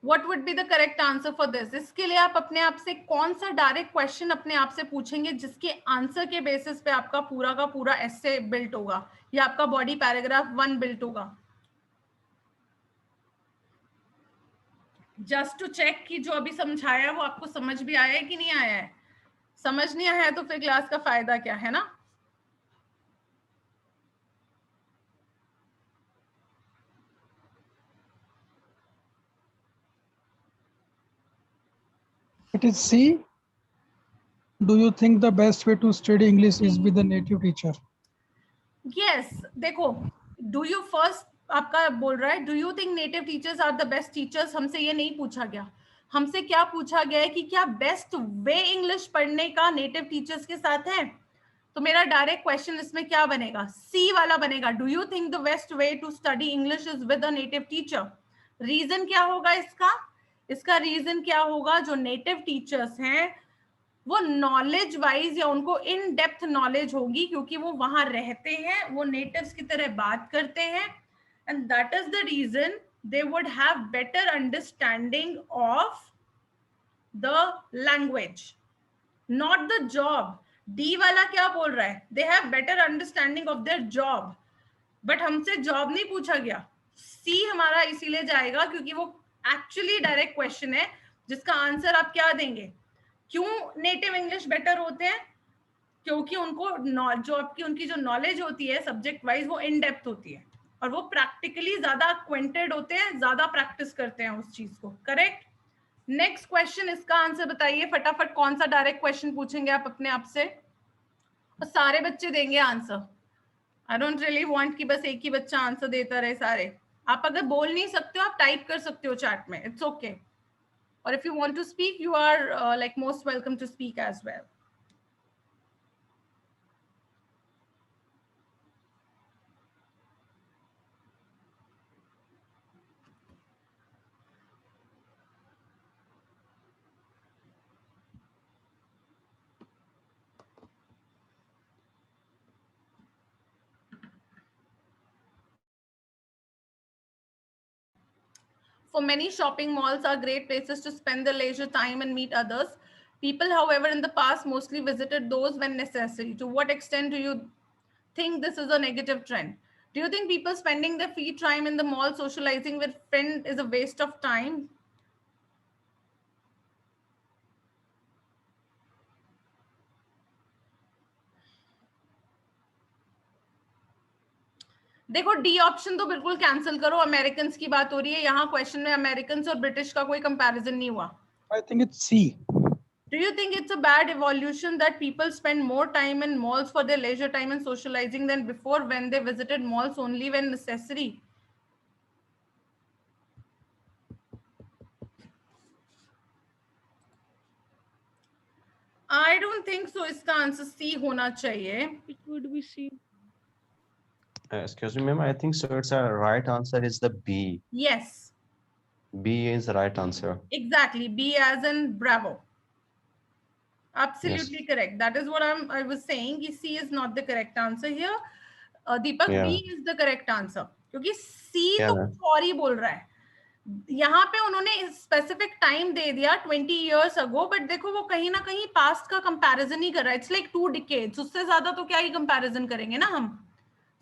What would be the correct answer for this? इसके लिए आप अपने आप से कौन सा direct question अपने आप से पूछेंगे जिसके आंसर के बेसिस पे आपका पूरा का पूरा एसे बिल्ट होगा या आपका बॉडी पैराग्राफ 1 बिल्ट होगा? जस्ट टू चेक कि जो अभी समझाया है वो आपको समझ भी आया है कि नहीं आया है. समझ नहीं आया है तो फिर क्लास का फायदा क्या है ना? It is C. Do you think the best way to study English is with a native teacher? Yes. देखो, do you first आपका बोल रहा है, do you think native teachers are the best teachers? हमसे ये नहीं पूछा गया. हमसे क्या पूछा गया है कि क्या बेस्ट वे इंग्लिश पढ़ने का नेटिव टीचर्स के साथ है? तो मेरा डायरेक्ट क्वेश्चन इसमें क्या बनेगा? सी वाला बनेगा. Do you think the best way to study English is with a native teacher? Reason क्या होगा इसका? इसका रीजन क्या होगा? जो नेटिव टीचर्स हैं वो नॉलेज वाइज या उनको इन डेप्थ नॉलेज होगी क्योंकि वो वहां रहते हैं, वो नेटिव्स की तरह बात करते हैं, and that is the reason they would have better understanding of the language, not the job. D वाला क्या बोल रहा है? They have better understanding of their job. But हमसे जॉब नहीं पूछा गया. सी हमारा इसीलिए जाएगा क्योंकि वो एक्चुअली डायरेक्ट क्वेश्चन है जिसका आंसर आप क्या देंगे? क्यों नेटिव इंग्लिश बेटर होते हैं? क्योंकि उनको जो आपकी उनकी जो नॉलेज होती है सब्जेक्ट वाइज वो इन डेप्थ होती है और वो प्रैक्टिकली ज्यादा अक्वेंटेड होते हैं, ज्यादा प्रैक्टिस करते हैं उस चीज को. करेक्ट. नेक्स्ट क्वेश्चन, इसका आंसर बताइए फटाफट. कौन सा डायरेक्ट क्वेश्चन पूछेंगे आप अपने आप से? और सारे बच्चे देंगे answer. I don't really want कि बस एक ही बच्चा आंसर देता रहे सारे. आप अगर बोल नहीं सकते हो आप टाइप कर सकते हो चैट में, इट्स ओके. और if you want to speak you are like most welcome to speak as well. For many, shopping malls are great places to spend their leisure time and meet others. People, however, in the past mostly visited those when necessary. To what extent do you think this is a negative trend? Do you think people spending their free time in the mall socializing with friends is a waste of time? देखो D option तो बिल्कुल cancel करो. American की बात हो रही है यहाँ क्वेश्चन में. अमेरिकन और ब्रिटिश का कोई कंपैरिजन नहीं हुआ. I think it's C. Do you think it's a bad evolution that people spend more time in malls for their leisure time and socializing than before when they visited malls only when necessary? I don't think so. इसका answer C होना चाहिए. It would be C. Excuse me, ma'am. I think so. It's a right answer is the B. Yes, B is the right answer. exactly. B as in Bravo. Absolutely correct. That is what I was saying. कि C is not the correct answer here. Deepak, Yeah. B is the correct answer. क्योंकि C Yeah, तो ma'am. कुछ और ही बोल रहा है. यहाँ पे उन्होंने स्पेसिफिक टाइम दे दिया 20 years ago, बट देखो वो कहीं ना कहीं पास्ट का कंपैरिजन ही कर रहा है. It's like 2 decades. उससे ज्यादा तो क्या ही कंपैरिजन करेंगे ना हम.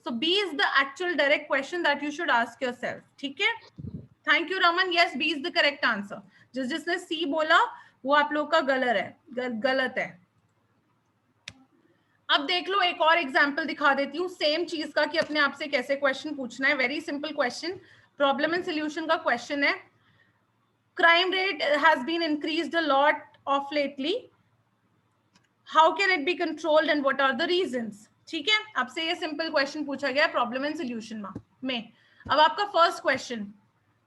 So B is the actual direct question that you should ask yourself. ठीक है? Thank you Raman. Yes, B is the correct answer. जिसने C बोला वो आप लोग का गलत है. अब देख लो एक और एग्जाम्पल दिखा देती हूँ सेम चीज का कि अपने आप से कैसे क्वेश्चन पूछना है. Very simple question, problem and solution का क्वेश्चन है. Crime rate has been increased a lot of lately. How can it be controlled and what are the reasons. ठीक है, आपसे ये सिंपल क्वेश्चन पूछा गया प्रॉब्लम एंड सॉल्यूशन में. अब आपका first question,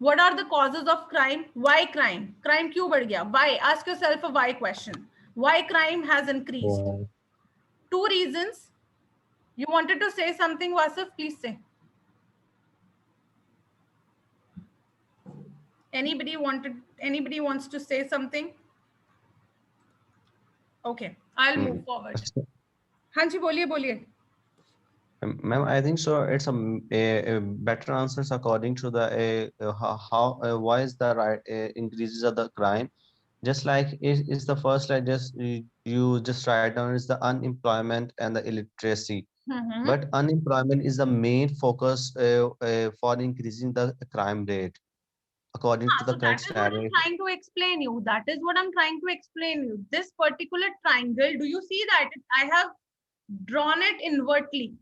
what are the causes of crime. Why crime, crime क्यों बढ़ गया. Why, ask yourself a why question. Why crime has increased. Two reasons. You wanted to say something, Vasif? Please say. Anybody wants to say something? Okay, I'll move forward. हाँ जी, बोलिए. Ma'am, I think so. It's a better answers according to the why is the right increases of the crime. Just like is the first, like just you just write down is the unemployment and the illiteracy. But unemployment is the main focus for increasing the crime rate according to the So current that is what I'm scenario. trying to explain you. This particular triangle, do you see that I have drawn it invertly?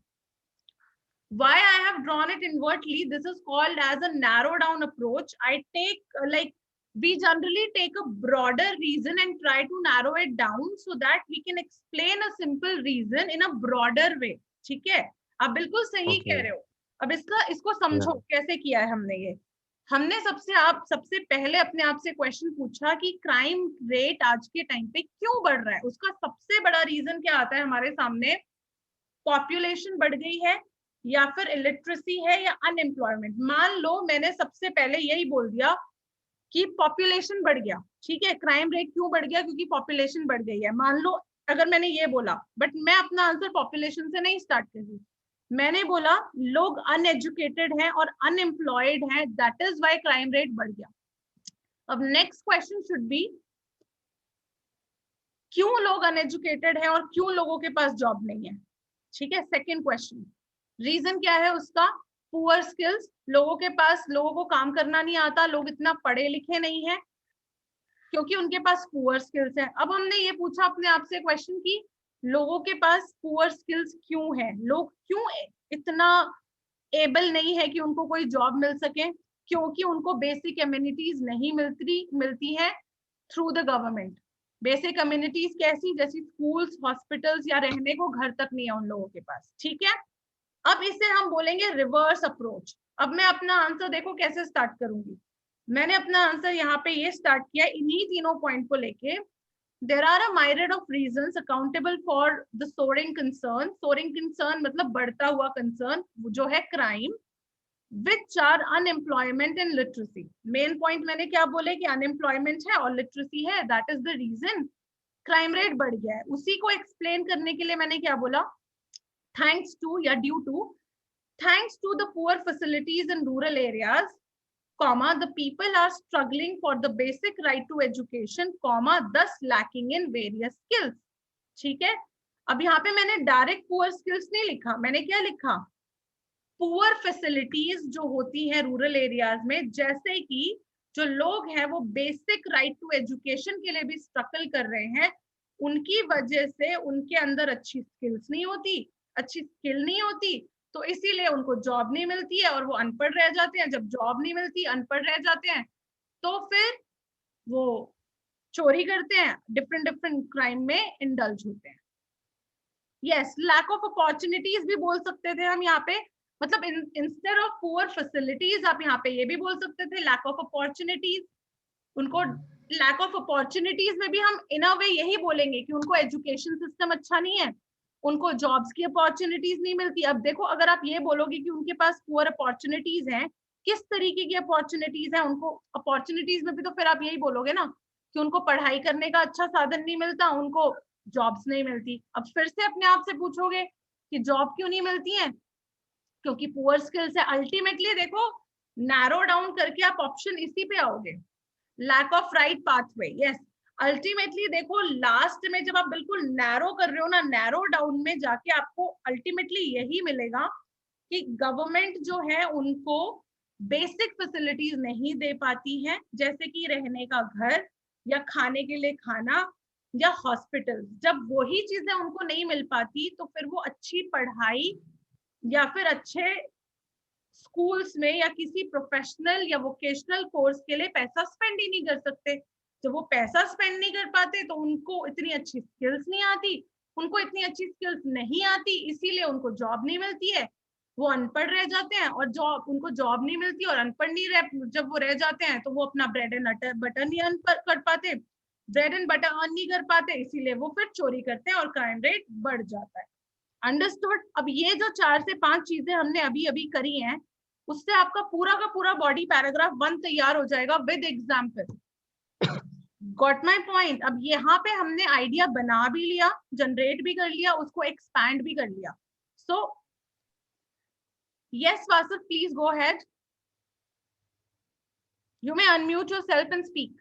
Why I have drawn it invertly? This is called as a narrow down approach. I take we generally take a broader reason and try to narrow it down so that we can explain a simple reason in a broader way. ठीक है, आप बिल्कुल सही कह रहे हो. अब इसको समझो कैसे किया है हमने. ये हमने सबसे पहले अपने आप से क्वेश्चन पूछा कि क्राइम रेट आज के टाइम पे क्यों बढ़ रहा है. उसका सबसे बड़ा रीजन क्या आता है हमारे सामने. पॉपुलेशन बढ़ गई है या फिर इलिटरेसी है या अनएम्प्लॉयमेंट. मान लो मैंने सबसे पहले यही बोल दिया कि पॉपुलेशन बढ़ गया. ठीक है, क्राइम रेट क्यों बढ़ गया, क्योंकि पॉपुलेशन बढ़ गई है. मान लो अगर मैंने ये बोला, बट मैं अपना आंसर पॉपुलेशन से नहीं स्टार्ट कर रही. मैंने बोला लोग अनएजुकेटेड हैं और अनएम्प्लॉयड हैं, that is why crime rate बढ़ गया. अब नेक्स्ट क्वेश्चन शुड बी क्यों लोग अनएजुकेटेड हैं और क्यों लोगों के पास जॉब नहीं है. ठीक है, सेकेंड क्वेश्चन, रीजन क्या है उसका. पुअर स्किल्स, लोगों को काम करना नहीं आता, लोग इतना पढ़े लिखे नहीं है क्योंकि उनके पास पुअर स्किल्स है. अब हमने ये पूछा अपने आप से क्वेश्चन कि लोगों के पास पुअर स्किल्स क्यों है, लोग क्यों इतना एबल नहीं है कि उनको कोई जॉब मिल सके. क्योंकि उनको बेसिक कम्युनिटीज नहीं मिलती है through the government. Basic communities कैसी, जैसी स्कूल्स, हॉस्पिटल्स या रहने को घर तक नहीं है उन लोगों के पास. ठीक है, अब इसे हम बोलेंगे रिवर्स अप्रोच. अब मैं अपना आंसर देखो कैसे स्टार्ट करूंगी. मैंने अपना आंसर यहाँ पे ये स्टार्ट किया इन्हीं तीनों पॉइंट को लेके. There are a myriad of reasons accountable for the soaring concern मतलब बढ़ता हुआ कंसर्न जो है crime, which are unemployment and literacy. Main point मैंने क्या बोले कि अनएम्प्लॉयमेंट है और लिटरेसी है, that is the reason crime rate बढ़ गया है. उसी को एक्सप्लेन करने के लिए मैंने क्या बोला, thanks to the poor facilities in rural areas, the people are struggling for the basic right to education, thus lacking in various skills. ठीक है, अब यहाँ पे मैंने डायरेक्ट पुअर स्किल्स नहीं लिखा, मैंने क्या लिखा, पुअर फैसिलिटीज जो होती हैं रूरल एरियाज में, जैसे कि जो लोग हैं वो बेसिक राइट टू एजुकेशन के लिए भी स्ट्रगल कर रहे हैं, उनकी वजह से उनके अंदर अच्छी स्किल नहीं होती, तो इसीलिए उनको जॉब नहीं मिलती है और वो अनपढ़ रह जाते हैं. जब जॉब नहीं मिलती, अनपढ़ रह जाते हैं, तो फिर वो चोरी करते हैं, डिफरेंट क्राइम में इंडल्ज होते हैं. यस, लैक ऑफ अपॉर्चुनिटीज भी बोल सकते थे हम यहाँ पे, मतलब इंस्टेड ऑफ पुअर फैसिलिटीज आप यहाँ पे ये भी बोल सकते थे लैक ऑफ अपॉर्चुनिटीज. उनको लैक ऑफ अपॉर्चुनिटीज में भी हम इन अ वे यही बोलेंगे कि उनको एजुकेशन सिस्टम अच्छा नहीं है, उनको जॉब्स की अपॉर्चुनिटीज नहीं मिलती। अब देखो, अगर आप ये बोलोगे कि उनके पास पुअर अपॉर्चुनिटीज हैं, किस तरीके की अपॉर्चुनिटीज हैं उनको, अपॉर्चुनिटीज में भी तो फिर आप यही बोलोगे ना कि उनको पढ़ाई करने का अच्छा साधन नहीं मिलता, उनको जॉब्स नहीं मिलती। अब फिर से अपने आप से पूछोगे कि जॉब क्यों नहीं मिलती है, क्योंकि पुअर स्किल्स है। अल्टीमेटली देखो, नैरो डाउन करके आप ऑप्शन इसी पे आओगे, lack of right pathway. Yes, ultimately देखो लास्ट में जब आप बिल्कुल नैरो कर रहे हो ना, नैरो डाउन में जाके आपको अल्टीमेटली यही मिलेगा कि गवर्नमेंट जो है उनको बेसिक फैसिलिटीज नहीं दे पाती है, जैसे कि रहने का घर या खाने के लिए खाना या हॉस्पिटल। जब वही चीजें उनको नहीं मिल पाती तो फिर वो अच्छी पढ़ाई या फिर अच्छे स्कूल्स में या किसी प्रोफेशनल या वोकेशनल कोर्स के लिए पैसा स्पेंड ही नहीं कर सकते। जब वो पैसा स्पेंड नहीं कर पाते तो उनको इतनी अच्छी स्किल्स नहीं आती, उनको इतनी अच्छी स्किल्स नहीं आती, इसीलिए उनको जॉब नहीं मिलती है, वो अनपढ़ रह जाते हैं। और जॉब, उनको जॉब नहीं मिलती और अनपढ़ नहीं रह, जब वो रह जाते हैं तो वो अपना ब्रेड एंड बटर नहीं अर्न कर पाते, ब्रेड एंड बटर अर्न नहीं कर पाते, इसीलिए वो फिर चोरी करते हैं और क्राइम रेट बढ़ जाता है। अंडरस्टूड? अब ये जो 4 से 5 चीजें हमने अभी अभी करी हैं, उससे आपका पूरा का पूरा बॉडी पैराग्राफ 1 तैयार हो जाएगा with example. Got my point? अब यहाँ पे हमने आइडिया बना भी लिया, जनरेट भी कर लिया, उसको एक्सपैंड भी कर लिया। So yes Vasudev, please go ahead, you may unmute yourself and speak.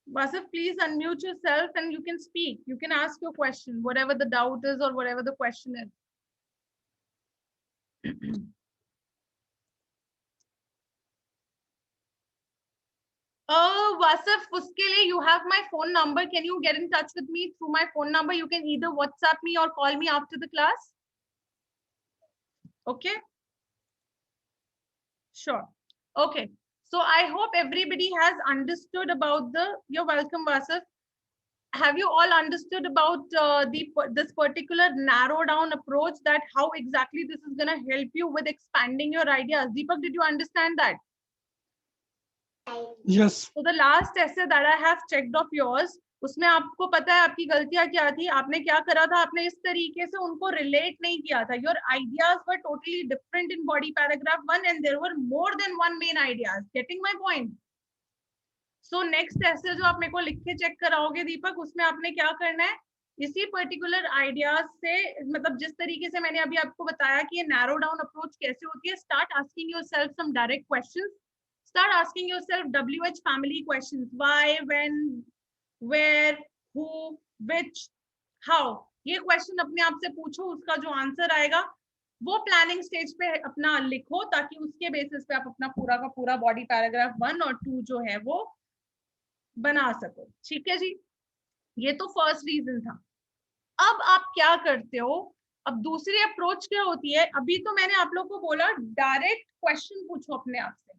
Vasif, please unmute yourself and you can speak. You can ask your question, whatever the doubt is or whatever the question is. Vasif, uske liye you have my phone number. Can you get in touch with me through my phone number? You can either WhatsApp me or call me after the class. Okay? Sure. Okay. So I hope everybody has understood about the, you're welcome, Vasif. Have you all understood about this particular narrow down approach, that how exactly this is going to help you with expanding your ideas? Deepak, did you understand that? Yes. So the last essay that I have checked of yours, उसमें आपको पता है आपकी गलतियां क्या थी? आपने क्या करा था? आपने इस तरीके से उनको रिलेट नहीं किया था. Your ideas were totally different in body paragraph 1 and there were more than one main ideas. Getting my point? So next essay जो आप मेरे को लिख के चेक कराओगे दीपक, उसमें आपने क्या करना है, इसी पर्टिकुलर आइडियाज से, मतलब जिस तरीके से मैंने अभी आपको बताया कि ये नैरो डाउन अप्रोच कैसे होती है, start asking yourself some direct questions. Start asking yourself WH family questions. Why, when, where, who, which, how. ये क्वेश्चन अपने आप से पूछो, उसका जो आंसर आएगा वो प्लानिंग स्टेज पे अपना लिखो, ताकि उसके बेसिस पे आप अपना पूरा का पूरा बॉडी पैराग्राफ 1 और 2 जो है वो बना सको. ठीक है जी, ये तो फर्स्ट रीजन था. अब आप क्या करते हो, अब दूसरी अप्रोच क्या होती है? अभी तो मैंने आप लोग को बोला डायरेक्ट क्वेश्चन पूछो अपने आप से.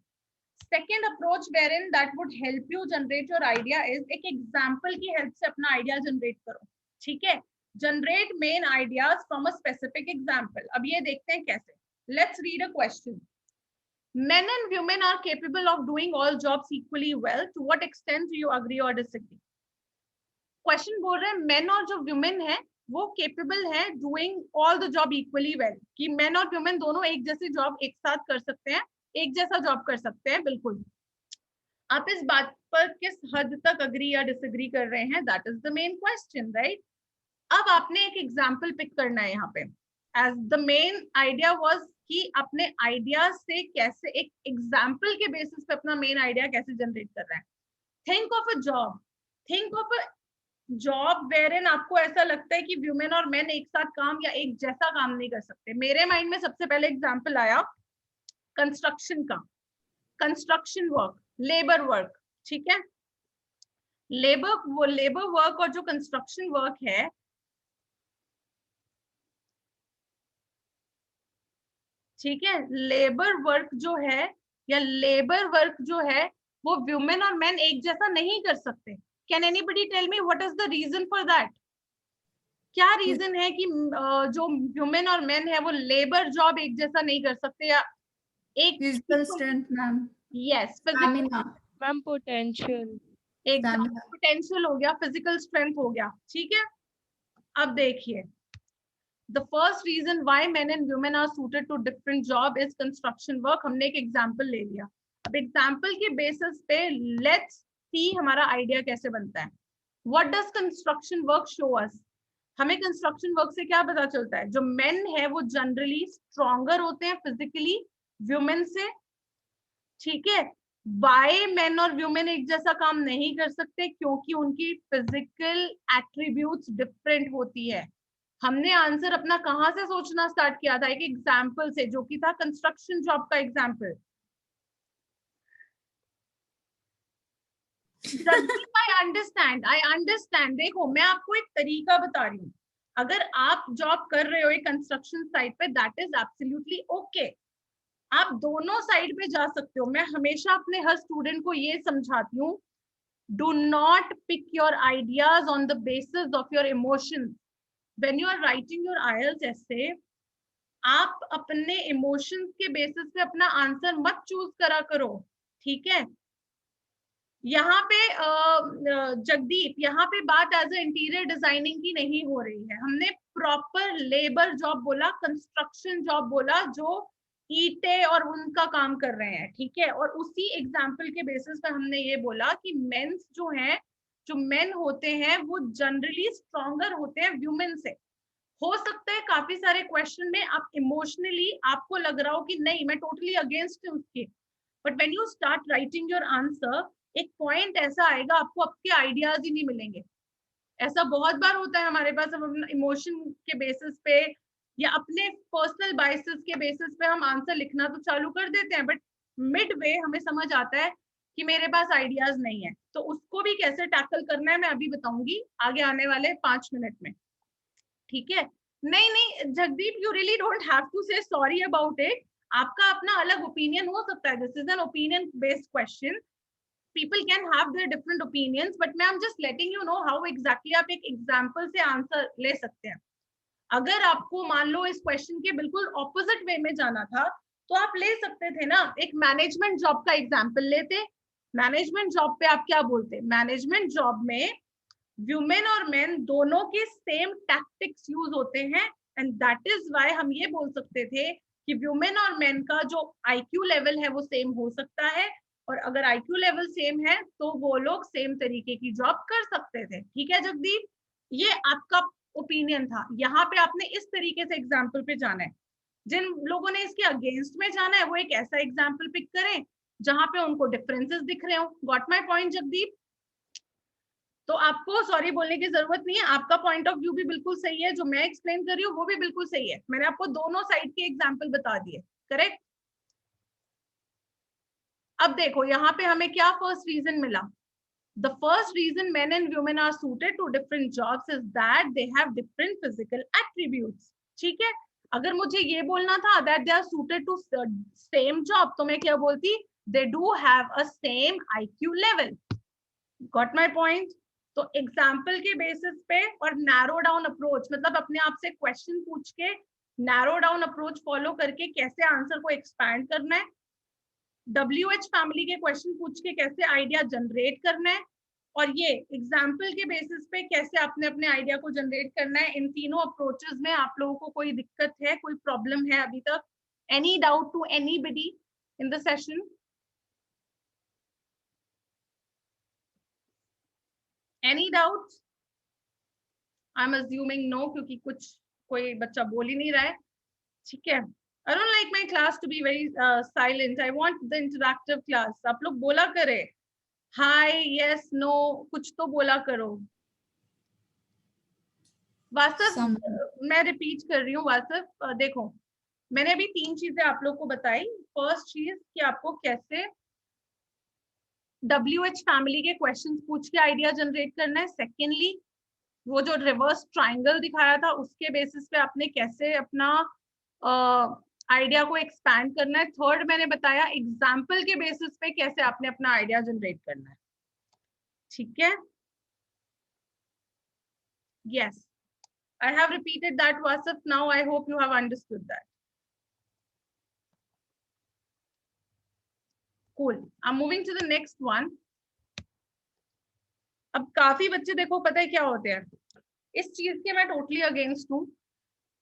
Second approach wherein that would help you generate your idea is, एक एग्जाम्पल की हेल्प से अपना आइडिया जनरेट करो. ठीक है, generate main ideas from a specific example. अब ये देखते हैं कैसे. Let's read a question. Men and women are capable of doing all jobs equally well. To what extent do you agree or disagree? Question बोल रहे हैं men और जो women है वो capable है doing all the job equally well, कि men और women दोनों एक जैसी जॉब एक साथ कर सकते हैं, एक जैसा जॉब कर सकते हैं. बिल्कुल. आप इस बात पर किस हद तक अग्री या डिसएग्री कर रहे हैं, that is the main question, right? अब आपने एक एग्जांपल पिक करना है यहाँ पे. As the main idea was कि अपने आइडिया से कैसे एक एग्जांपल के बेसिस पे अपना मेन आइडिया कैसे जनरेट कर रहा है. Think of a job, think of a job wherein आपको ऐसा लगता है कि वुमेन और मेन एक साथ काम या एक जैसा काम नहीं कर सकते. मेरे माइंड में सबसे पहले एग्जांपल आया कंस्ट्रक्शन का, कंस्ट्रक्शन वर्क, लेबर वर्क. ठीक है, लेबर वर्क और जो कंस्ट्रक्शन वर्क है, ठीक है, लेबर वर्क जो है या लेबर वर्क जो है वो वुमेन और मेन एक जैसा नहीं कर सकते. Can anybody tell me what is the reason for that? क्या रीजन है कि जो ह्यूमन और मेन है वो लेबर जॉब एक जैसा नहीं कर सकते, या एक Physical strength, ma'am. Yes physical Stamina. Ma'am potential. एकदम Stamina. पोटेंशियल हो गया, फिजिकल स्ट्रेंथ हो गया, ठीक है। अब देखिए, the first reason why men and women are suited to different job is construction work. हमने एक एग्जांपल ले लिया, अब एग्जांपल के बेसिस पे लेट्स सी हमारा आइडिया कैसे बनता है। What does construction work show us? हमें कंस्ट्रक्शन वर्क से क्या पता चलता है? जो मेन है वो जनरली स्ट्रॉन्गर होते हैं फिजिकली वुमेन से, ठीक है। वाई मेन और वुमेन एक जैसा काम नहीं कर सकते? क्योंकि उनकी फिजिकल एट्रीब्यूट्स डिफरेंट होती है। हमने आंसर अपना कहां से सोचना स्टार्ट किया था? एक एग्जाम्पल से, जो कि था कंस्ट्रक्शन जॉब का एग्जाम्पल। I understand. देखो, मैं आपको एक तरीका बता रही हूँ। अगर आप जॉब कर रहे हो एक कंस्ट्रक्शन साइट पे, दैट इज एब्सोल्युटली ओके। आप दोनों साइड पे जा सकते हो। मैं हमेशा अपने हर स्टूडेंट को ये समझाती हूँ, do not pick your ideas on the basis of your emotions. When you are writing your IELTS essay, आप अपने इमोशंस के बेसिस पे अपना आंसर मत चूज करा करो, ठीक है। यहाँ पे जगदीप, यहाँ पे बात एज ए इंटीरियर डिजाइनिंग की नहीं हो रही है। हमने प्रॉपर लेबर जॉब बोला, कंस्ट्रक्शन जॉब बोला, जो ईंटे और उनका काम कर रहे हैं, ठीक है। और उसी एग्जाम्पल के बेसिस पे हमने ये बोला कि मेंस जो हैं, जो मेन होते हैं, वो जनरली स्ट्रॉन्गर होते हैं वुमेन से। हो सकता है काफी सारे क्वेश्चन में आप इमोशनली आपको लग रहा हो कि नहीं, मैं टोटली अगेंस्ट हूँ उसके, but when you start writing your answer, एक पॉइंट ऐसा आएगा आपको आपके आइडियाज ही नहीं मिलेंगे। ऐसा बहुत बार होता है हमारे पास, हम इमोशन के बेसिस पे या अपने पर्सनल बायसेस के बेसिस पे हम आंसर लिखना तो चालू कर देते हैं, बट मिड वे हमें समझ आता है कि मेरे पास आइडियाज नहीं है। तो उसको भी कैसे टैकल करना है मैं अभी बताऊंगी आगे आने वाले 5 मिनट में, ठीक है। नहीं Jagdeep, you really don't have to say sorry about it. आपका अपना अलग ओपिनियन हो सकता है, this is an opinion based question, people can have their different opinions, but मैं I'm just letting you know how exactly आप एक एग्जाम्पल से आंसर ले सकते हैं। अगर आपको मान लो इस क्वेश्चन के बिल्कुल ऑपोजिट वे में जाना था, तो आप ले सकते थे ना, एक मैनेजमेंट जॉब का एग्जाम्पल लेते। मैनेजमेंट जॉब पे आप क्या बोलते? मैनेजमेंट जॉब में वुमेन और मेन दोनों के सेम टैक्टिक्स यूज होते हैं, एंड दैट इज व्हाई हम ये बोल सकते थे कि वुमेन और मेन का जो IQ लेवल है वो सेम हो सकता है, और अगर IQ लेवल सेम है तो वो लोग सेम तरीके की जॉब कर सकते थे, ठीक है जगदीप। ये आपका ओपिनियन था। यहाँ पे आपने इस तरीके से एग्जाम्पल पे जाना है। जिन लोगों ने इसके अगेंस्ट में जाना है वो एक ऐसा एग्जाम्पल पिक करें जहां पे उनको डिफरेंसेस दिख रहे हो। Got my point Jagdeep? तो आपको सॉरी बोलने की जरूरत नहीं है, आपका पॉइंट ऑफ व्यू भी बिल्कुल सही है, जो मैं एक्सप्लेन कर रही हूँ वो भी बिल्कुल सही है। मैंने आपको दोनों साइड के एग्जाम्पल बता दिए, करेक्ट। अब देखो यहाँ पे हमें क्या फर्स्ट रीजन मिला। The first reason men and women are suited to different jobs is that they have different physical attributes. ठीक है, अगर मुझे ये बोलना था that they are suited to same job, तो मैं क्या बोलती? They do have a same IQ level. Got my point? तो एग्जाम्पल के बेसिस पे और नैरो डाउन अप्रोच, मतलब अपने आप से क्वेश्चन पूछ के नैरो डाउन अप्रोच फॉलो करके कैसे आंसर को एक्सपैंड करना है, WH फैमिली के क्वेश्चन पूछ के कैसे आइडिया जनरेट करना है, और ये एग्जाम्पल के बेसिस पे कैसे आपने अपने आइडिया को जनरेट करना है। इन तीनों अप्रोचेस में आप लोगों को कोई दिक्कत है, कोई प्रॉब्लम है अभी तक? Any doubt to anybody in the session? Any doubt? I am assuming no, क्योंकि कोई बच्चा बोल ही नहीं रहा है, ठीक है। I don't like my class to be very silent. I want the interactive class. आप लोग बोला करे, हाय, यस, नो, कुछ तो बोला करो। वास्तव मैं रिपीट कर रही हूँ, वास्तव देखो, मैंने अभी 3 चीजें आप लोग को बताई। फर्स्ट चीज कि आपको कैसे WH फैमिली के क्वेश्चंस पूछ के आइडिया जनरेट करना है। सेकेंडली, वो जो रिवर्स ट्राइंगल दिखाया था उसके बेसिस पे आपने कैसे अपना आइडिया को एक्सपैंड करना है। थर्ड मैंने बताया एग्जाम्पल के बेसिस पे कैसे आपने अपना आइडिया जनरेट करना है, ठीक है। Yes, I have repeated that, Vasif. Now I hope you have understood that. Cool. I'm moving to the next one. अब काफी बच्चे देखो पता है क्या होते हैं, इस चीज के मैं टोटली अगेंस्ट हूँ।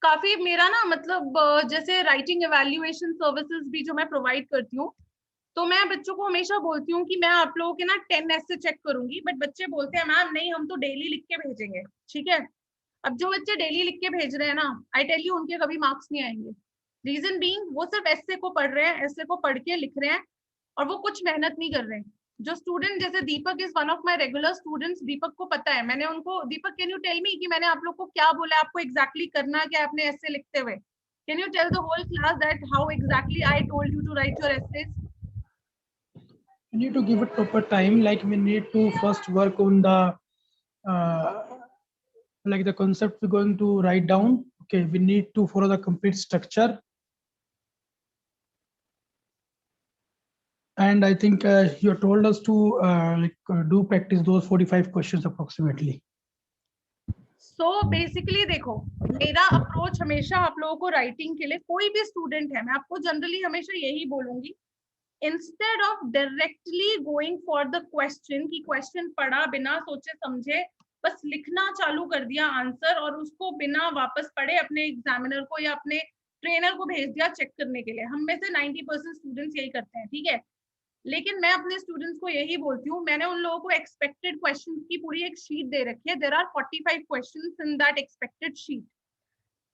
काफी मेरा ना मतलब जैसे राइटिंग एवेल्युएशन सर्विसेज भी जो मैं प्रोवाइड करती हूँ, तो मैं बच्चों को हमेशा बोलती हूँ कि मैं आप लोगों के ना 10 ऐसे चेक करूंगी, बट बच्चे बोलते हैं मैम नहीं हम तो डेली लिख के भेजेंगे। ठीक है, अब जो बच्चे डेली लिख के भेज रहे हैं ना, आई टेल यू उनके कभी मार्क्स नहीं आएंगे। रीजन बीइंग वो सिर्फ ऐसे को पढ़ रहे हैं, ऐसे को पढ़ के लिख रहे हैं और वो कुछ मेहनत नहीं कर रहे हैं। जो स्टूडेंट जैसे Deepak is one of my regular students, Deepak को पता है, मैंने उनको Deepak can you tell me कि मैंने आप लोग को क्या बोला, आपको एग्जैक्टली करना क्या अपने ऐसे लिखते हुए? Can you tell the whole class that how exactly I told you to write your essays? You need to give it proper time. Like we need to first work on the like the concept we're going to write down. Okay, we need to follow the complete structure. And I think you told us to do practice those 45 questions approximately. So basically देखो, मेरा approach हमेशा आप लोगों को writing के लिए, कोई भी स्टूडेंट है, मैं आपको जनरली हमेशा यही बोलूंगी, instead of directly going for the question की क्वेश्चन पढ़ा बिना सोचे समझे बस लिखना चालू कर दिया आंसर और उसको बिना वापस पढ़े अपने एग्जामिनर को या अपने ट्रेनर को भेज दिया चेक करने के लिए। हम में से 90% स्टूडेंट्स यही करते हैं। ठीक है, लेकिन मैं अपने स्टूडेंट्स को यही बोलती हूँ, मैंने उन लोगों को एक्सपेक्टेड क्वेश्चन की पूरी एक शीट दे रखी है। There are 45 questions in that expected sheet.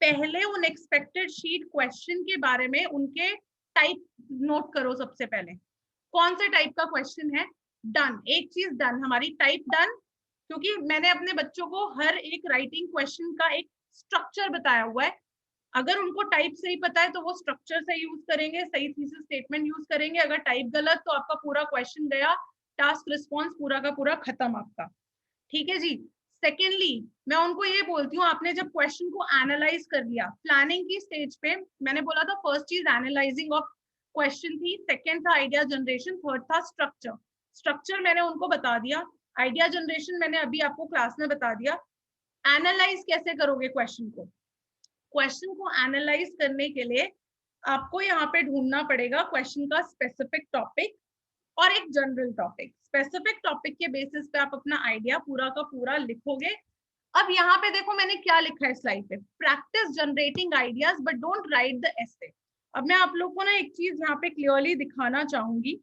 पहले उन एक्सपेक्टेड शीट क्वेश्चन के बारे में उनके टाइप नोट करो। सबसे पहले कौन से टाइप का क्वेश्चन है, डन, एक चीज डन, हमारी टाइप डन, क्योंकि मैंने अपने बच्चों को हर एक राइटिंग क्वेश्चन का एक स्ट्रक्चर बताया हुआ है। अगर उनको टाइप सही पता है तो वो स्ट्रक्चर से यूज करेंगे, सही थीसिस स्टेटमेंट यूज करेंगे। अगर टाइप गलत तो आपका पूरा क्वेश्चन गया, टास्क रिस्पॉन्स पूरा का पूरा खत्म आपका। ठीक है जी। सेकेंडली मैं उनको ये बोलती हूँ, आपने जब क्वेश्चन को एनालाइज कर लिया, प्लानिंग की स्टेज पे मैंने बोला था फर्स्ट चीज एनालाइजिंग ऑफ क्वेश्चन थी, सेकेंड था आइडिया जनरेशन, थर्ड था स्ट्रक्चर। स्ट्रक्चर मैंने उनको बता दिया, आइडिया जनरेशन मैंने अभी आपको क्लास में बता दिया। एनालाइज कैसे करोगे क्वेश्चन को? क्वेश्चन को एनालाइज करने के लिए आपको यहाँ पे ढूंढना पड़ेगा क्वेश्चन का स्पेसिफिक टॉपिक और एक जनरल टॉपिक। स्पेसिफिक टॉपिक के बेसिस पे आप अपना आइडिया पूरा का पूरा लिखोगे। अब यहाँ पे देखो मैंने क्या लिखा है स्लाइड पे, practice generating ideas but don't write the essay. अब मैं आप लोग को ना एक चीज यहाँ पे क्लियरली दिखाना चाहूंगी,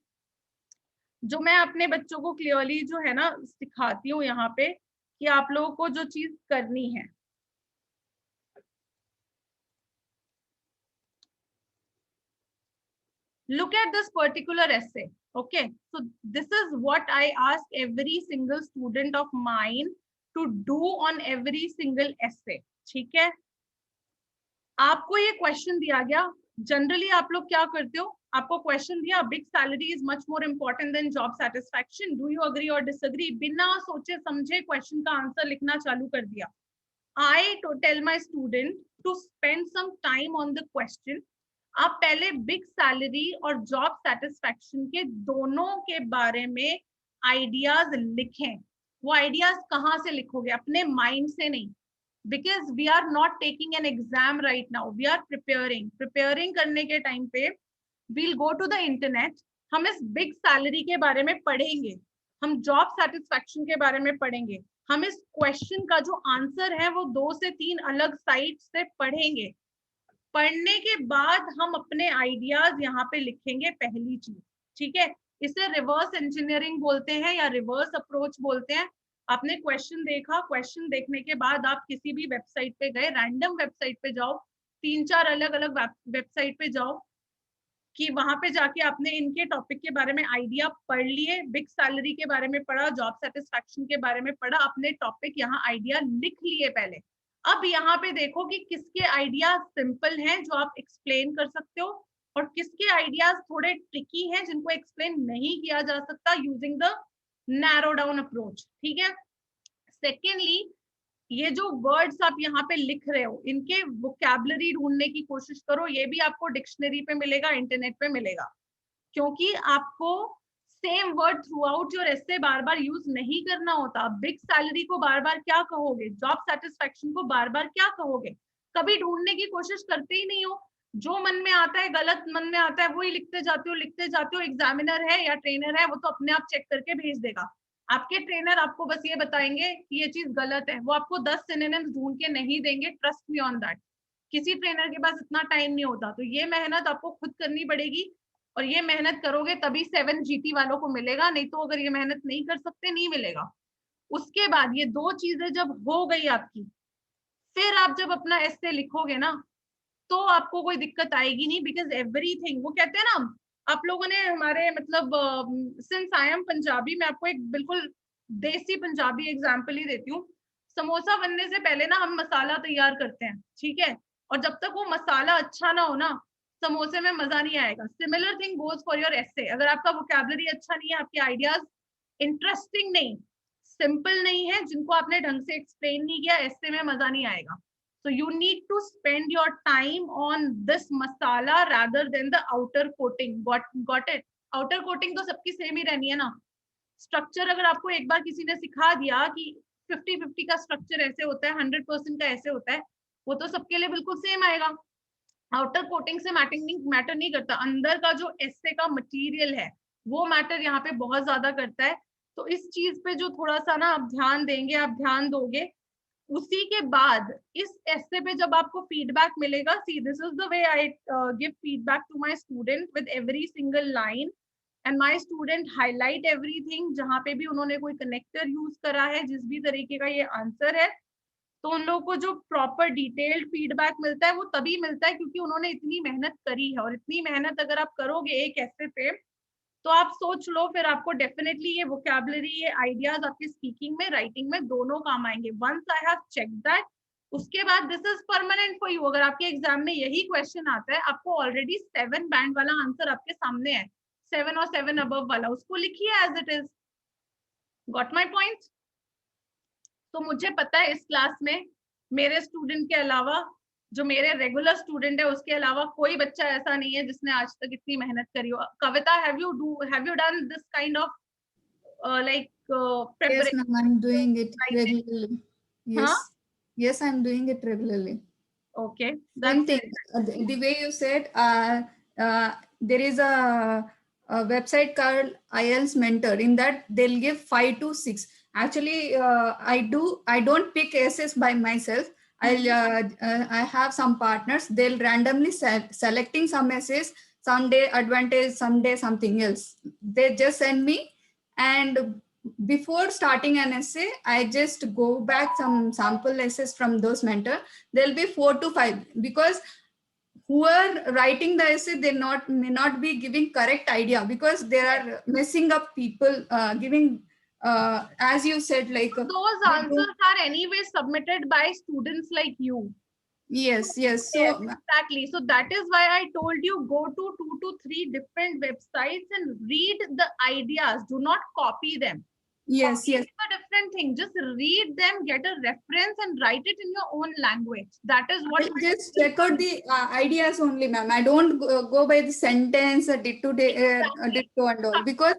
जो मैं अपने बच्चों को क्लियरली जो है ना सिखाती हूँ यहाँ पे, कि आप लोगों को जो चीज करनी है। Look at this particular essay. Okay, so this is what I ask every single student of mine to do on every single essay. ठीक है, आपको ये क्वेश्चन दिया गया, जनरली आप लोग क्या करते हो, आपको क्वेश्चन दिया big salary is much more important then job satisfaction, do you agree और डिसअग्री, बिना सोचे समझे क्वेश्चन का आंसर लिखना चालू कर दिया। I tell my student to spend some time on the question. आप पहले बिग सैलरी और जॉब सेटिस्फैक्शन के दोनों के बारे में आइडियाज लिखें। वो आइडियाज कहाँ से लिखोगे? अपने माइंड से नहीं, because we are not taking an exam right now, we are preparing करने के टाइम पे we'll go to the internet, हम इस बिग सैलरी के बारे में पढ़ेंगे, हम जॉब सेटिस्फैक्शन के बारे में पढ़ेंगे, हम इस क्वेश्चन का जो आंसर है वो 2 से 3 अलग साइट से पढ़ेंगे। पढ़ने के बाद हम अपने आइडियाज यहाँ पे लिखेंगे, पहली चीज। ठीक है, इसे रिवर्स इंजीनियरिंग बोलते हैं या रिवर्स अप्रोच बोलते हैं। आपने क्वेश्चन देखा, क्वेश्चन देखने के बाद आप किसी भी वेबसाइट पे गए, रैंडम वेबसाइट पे जाओ, 3-4 अलग अलग वेबसाइट पे जाओ, कि वहां पे जाके आपने इनके टॉपिक के बारे में आइडिया पढ़ लिए, बिग सैलरी के बारे में पढ़ा, जॉब सेटिस्फैक्शन के बारे में पढ़ा, अपने टॉपिक यहाँ आइडिया लिख लिए पहले। अब यहाँ पे देखो कि किसके आइडिया सिंपल हैं जो आप एक्सप्लेन कर सकते हो और किसके आइडियाज थोड़े ट्रिकी हैं जिनको एक्सप्लेन नहीं किया जा सकता using the narrow down approach. ठीक है, सेकेंडली ये जो वर्ड्स आप यहाँ पे लिख रहे हो, इनके वोकैबुलरी ढूंढने की कोशिश करो। ये भी आपको डिक्शनरी पे मिलेगा, इंटरनेट पे मिलेगा, क्योंकि आपको same word through out your essay bar bar use नहीं करना होता। बिग सैलरी को बार बार क्या कहोगे, जॉब सेटिस्फेक्शन को बार बार क्या कहोगे, कभी ढूंढने की कोशिश करते ही नहीं हो। जो मन में आता है, गलत मन में आता है, वही लिखते जाते हो। एग्जामिनर है या ट्रेनर है, वो तो अपने आप चेक करके भेज देगा। आपके ट्रेनर आपको बस ये बताएंगे कि ये चीज गलत है, वो आपको 10 सिनोनिम्स ढूंढ के नहीं देंगे, ट्रस्ट मी ऑन दैट। किसी ट्रेनर के पास इतना टाइम नहीं होता। तो ये मेहनत आपको खुद करनी पड़ेगी, और ये मेहनत करोगे तभी 7 GT वालों को मिलेगा, नहीं तो अगर ये मेहनत नहीं कर सकते नहीं मिलेगा। उसके बाद ये 2 चीजें जब हो गई आपकी, फिर आप जब अपना एस्से लिखोगे ना, तो आपको कोई दिक्कत आएगी नहीं, बिकॉज एवरीथिंग, वो कहते हैं ना, आप लोगों ने हमारे मतलब सिंस आई एम पंजाबी, मैं आपको एक बिल्कुल देसी पंजाबी एग्जांपल ही देती हूँ। समोसा बनने से पहले ना हम मसाला तैयार करते हैं, ठीक है, और जब तक वो मसाला अच्छा ना हो ना, समोसे में मजा नहीं आएगा। Similar thing goes for your essay. अगर आपका वोकैबुलरी अच्छा नहीं है, आपके आइडियाज इंटरेस्टिंग नहीं, सिंपल नहीं है, जिनको आपने ढंग से एक्सप्लेन नहीं किया, एस्से में मजा नहीं आएगा। So you need to spend your time on this masala rather than the outer coating. Got it? Outer coating तो सबकी सेम ही रहनी है ना। स्ट्रक्चर अगर आपको एक बार किसी ने सिखा दिया कि 50-50 का स्ट्रक्चर ऐसे होता है, 100% का ऐसे होता है, वो तो सबके लिए बिल्कुल सेम आएगा। आउटर कोटिंग से मैटर नहीं करता, अंदर का जो एस्से का मटेरियल है वो मैटर यहाँ पे बहुत ज्यादा करता है। तो इस चीज पे जो थोड़ा सा ना आप ध्यान देंगे, आप ध्यान दोगे, उसी के बाद इस एस्से पे जब आपको फीडबैक मिलेगा, see this is the way I give feedback to my student with every single line, and my student highlight everything. जहां पे भी उन्होंने कोई कनेक्टर यूज करा है, जिस भी तरीके का ये आंसर है, तो उन लोगों को जो प्रॉपर डिटेल्ड फीडबैक मिलता है वो तभी मिलता है क्योंकि उन्होंने इतनी मेहनत करी है। और इतनी मेहनत अगर आप करोगे एक एस्से पे, तो आप सोच लो फिर आपको डेफिनेटली ये वोकैबुलरी, ये आइडियाज आपके स्पीकिंग में, राइटिंग में दोनों काम आएंगे। Once I have check that, उसके बाद this is permanent for you. अगर आपके एग्जाम में यही क्वेश्चन आता है, आपको ऑलरेडी 7 बैंड वाला आंसर आपके सामने है, 7 और 7 अबव वाला, उसको लिखिए as it is. Got my point? तो मुझे पता है इस क्लास में मेरे स्टूडेंट के अलावा, जो मेरे रेगुलर स्टूडेंट है उसके अलावा, कोई बच्चा ऐसा नहीं है जिसने आज तक इतनी मेहनत करी हो। Kavita, have you done this kind of like Yes, preparation? ma'am, I'm doing it Writing? regularly. Yes. Huh? Yes, I'm doing it regularly. Okay, Same that's thing. The way you said, there is a website called IELTS Mentor. In that, they'll give 5 to 6. Actually, I don't pick essays by myself. I have some partners. They'll randomly selecting some essays. Someday advantage, someday something else. They just send me, and before starting an essay, I just go back some sample essays from those mentors. There'll be 4 to 5, because who are writing the essay, may not be giving correct idea, because they are messing up people, giving as you said, like those answers are anyway submitted by students like you. Yes. So yes, exactly. So that is why I told you, go to 2 to 3 different websites and read the ideas. Do not copy them. Yes. Copy is a different thing. Just read them, get a reference, and write it in your own language. That is what. I just check out the ideas only, ma'am. I don't go by the sentence, ditto and all, because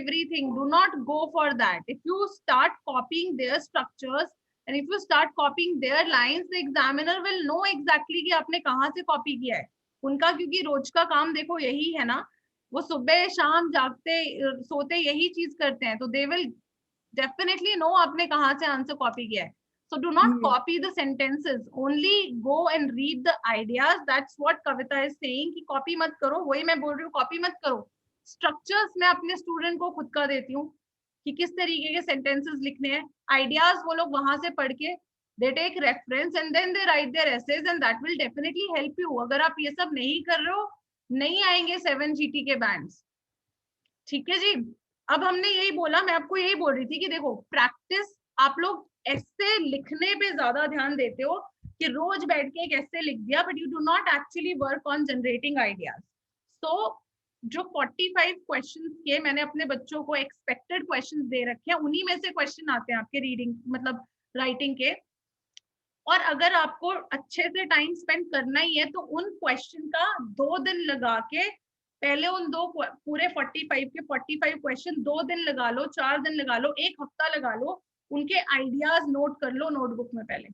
everything. Do not go for that. If you start copying their structures and if you start copying their lines, the examiner will know exactly कि आपने कहाँ से copy किया है। उनका क्योंकि रोज का काम देखो यही है ना, वो सुबह शाम जागते सोते यही चीज करते हैं, तो दे विल definitely know आपने कहाँ से आंसर कॉपी किया है. So do not copy the sentences. Only go and read the ideas. That's what Kavita is saying कि copy मत करो. वही मैं बोल रही हूँ, copy मत करो. Structures मैं अपने student को खुद का देती हूँ कि किस तरीके के sentences लिखने हैं. Ideas वो लोग वहां से पढ़ के they take reference and then they write their essays and that will definitely help you. अगर आप ये सब नहीं कर रहे हो, नहीं आएंगे 7 GT के बैंड्स. ठीक है जी. अब हमने यही बोला, मैं आपको यही बोल रही थी कि देखो प्रैक्टिस, आप लोग ऐसे लिखने पे ज्यादा ध्यान देते हो कि रोज बैठ के एक ऐसे लिख दिया, but you do not actually work on generating ideas. So जो 45 क्वेश्चंस के मैंने अपने बच्चों को एक्सपेक्टेड क्वेश्चंस दे रखे हैं, उन्हीं में से क्वेश्चन आते हैं आपके रीडिंग मतलब राइटिंग के. और अगर आपको अच्छे से टाइम स्पेंड करना ही है तो उन क्वेश्चन का 2 दिन लगा के पहले उन दो पूरे 45 के 45 क्वेश्चन 2 दिन लगा लो, 4 दिन लगा लो, 1 हफ्ता लगा लो, उनके आइडियाज नोट कर लो नोटबुक में पहले,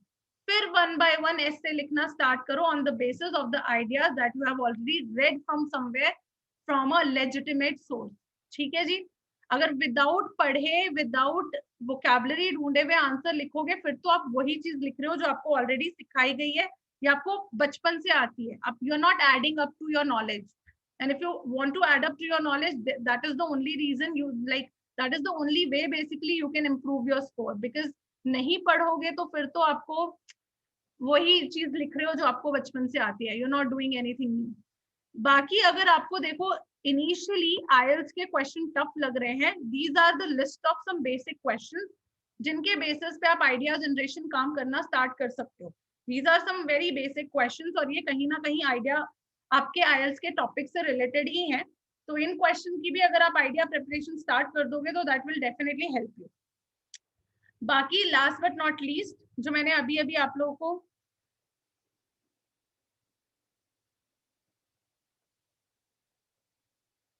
फिर 1 by 1 ऐसे लिखना स्टार्ट करो on the basis of the ideas that you have already red from somewhere from a legitimate source. ठीक है जी। अगर विदाउट पढ़े, विदाउट वोकैबुलरी ढूंढे हुए आंसर लिखोगे, फिर तो आप वही चीज लिख रहे हो जो आपको ऑलरेडी सिखाई गई है या आपको बचपन से आती है। आप you are not adding up to your knowledge, and if you want to add up to your knowledge, that is the only reason you like, that is the only way basically you can improve your score, because नहीं पढ़ोगे तो फिर तो आपको वही चीज लिख रहे हो जो आपको बचपन से आती है, you not doing anything new. बाकी अगर आपको देखो इनिशियली आईएलटीएस के क्वेश्चन टफ लग रहे हैं, these are the list of some basic questions जिनके बेसिस पे आप आइडिया जनरेशन काम करना स्टार्ट कर सकते हो। These are some very basic questions और ये कहीं ना कहीं आइडिया आपके आईएलटीएस के टॉपिक से रिलेटेड ही है। तो इन क्वेश्चन की भी अगर आप आइडिया प्रिपरेशन स्टार्ट कर दोगे तो that will definitely help you. बाकी लास्ट बट नॉट लीस्ट, जो मैंने अभी अभी आप लोगों को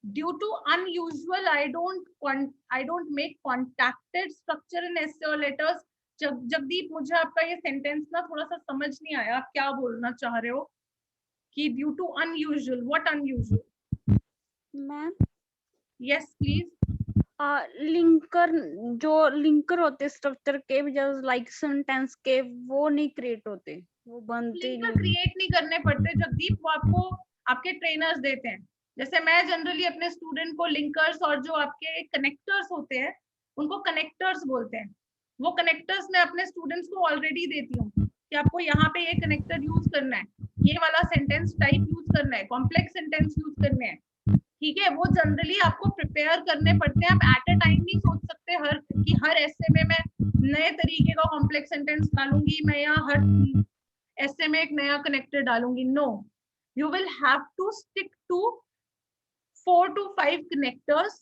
due to unusual I don't make contacted structure in essay or letters। Jagdeep, मुझे आपका ये सेंटेंस ना थोड़ा सा समझ नहीं आया, आप क्या बोलना चाह रहे हो कि due to unusual, what unusual? Ma'am yes please. Linker, जो लिंकर होते स्ट्रक्चर के, जस्ट लाइक सेंटेंस के, वो नहीं क्रिएट होते, वो बनते लिंकर नहीं। क्रिएट नहीं करने पड़ते जगदीप, वो आपको आपके ट्रेनर्स देते हैं। जैसे मैं जनरली अपने स्टूडेंट को लिंकर्स और जो आपके कनेक्टर्स होते हैं उनको कनेक्टर्स बोलते हैं। वो कनेक्टर्स मैं अपने स्टूडेंट्स को ऑलरेडी देती हूँ कि आपको यहाँ पे ये कनेक्टर यूज करना है, ये वाला सेंटेंस टाइप यूज करना है, कॉम्प्लेक्स सेंटेंस यूज करने हैं। ठीक है, वो जनरली आपको प्रिपेयर करने पड़ते हैं। आप एट अ टाइम नहीं सोच सकते हर ऐसे में मैं नए तरीके का कॉम्प्लेक्स सेंटेंस डालूंगी, मैं यहाँ हर ऐसे में एक नया कनेक्टर डालूंगी। No, you will have to stick to 4 to 5 connectors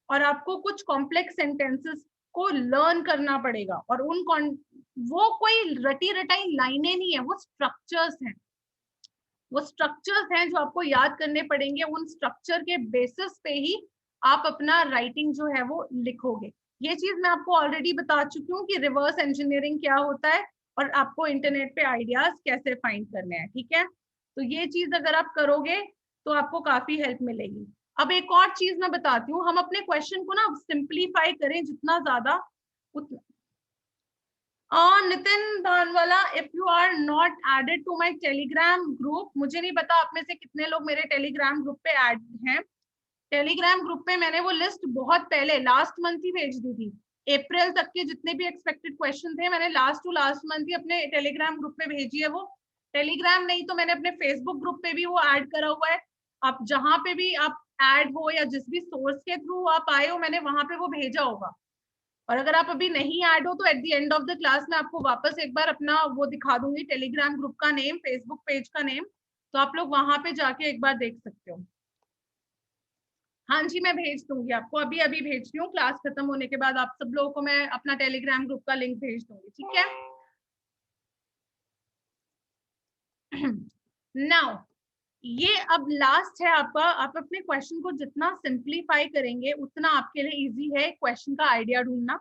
और आपको कुछ कॉम्प्लेक्स सेंटेंसेस को लर्न करना पड़ेगा। और वो कोई रटी रटाई लाइनें नहीं है, वो स्ट्रक्चर्स हैं। वो स्ट्रक्चर्स हैं जो आपको याद करने पड़ेंगे। उन स्ट्रक्चर के बेसिस पे ही आप अपना राइटिंग जो है वो लिखोगे। ये चीज मैं आपको ऑलरेडी बता चुकी हूँ कि रिवर्स इंजीनियरिंग क्या होता है और आपको इंटरनेट पे आइडियाज कैसे फाइंड करने हैं। ठीक है, तो ये चीज अगर आप करोगे तो आपको काफी हेल्प मिलेगी। अब एक और चीज मैं बताती हूँ, हम अपने क्वेश्चन को ना सिंप्लीफाई करें जितना ज्यादा उतना। Nitin Bhanwala, if you are not added to my Telegram group, मुझे नहीं पता आप में से कितने लोग मेरे टेलीग्राम ग्रुप पे ऐड हैं। टेलीग्राम ग्रुप पे मैंने वो लिस्ट बहुत पहले लास्ट मंथ ही भेज दी थी। अप्रैल तक के जितने भी एक्सपेक्टेड क्वेश्चन थे मैंने लास्ट मंथ ही अपने टेलीग्राम ग्रुप पे भेजी है। वो टेलीग्राम नहीं तो मैंने अपने फेसबुक ग्रुप पे भी वो ऐड करा हुआ है। आप जहां पे भी आप ऐड हो या जिस भी सोर्स के थ्रू आप आए हो, मैंने वहां पे वो भेजा होगा। और अगर आप अभी नहीं ऐड हो तो at the end of the class में आपको वापस एक बार अपना वो दिखा दूंगी, टेलीग्राम ग्रुप का नेम, फेसबुक पेज का नेम, तो आप लोग वहां पे जाके एक बार देख सकते हो। हाँ जी, मैं भेज दूंगी आपको, अभी अभी भेज रही हूँ। क्लास खत्म होने के बाद आप सब लोगों को मैं अपना टेलीग्राम ग्रुप का लिंक भेज दूंगी। ठीक है, नाउ ये अब लास्ट है आपका। आप अपने क्वेश्चन को जितना सिंप्लीफाई करेंगे उतना आपके लिए इजी है क्वेश्चन का आइडिया ढूंढना।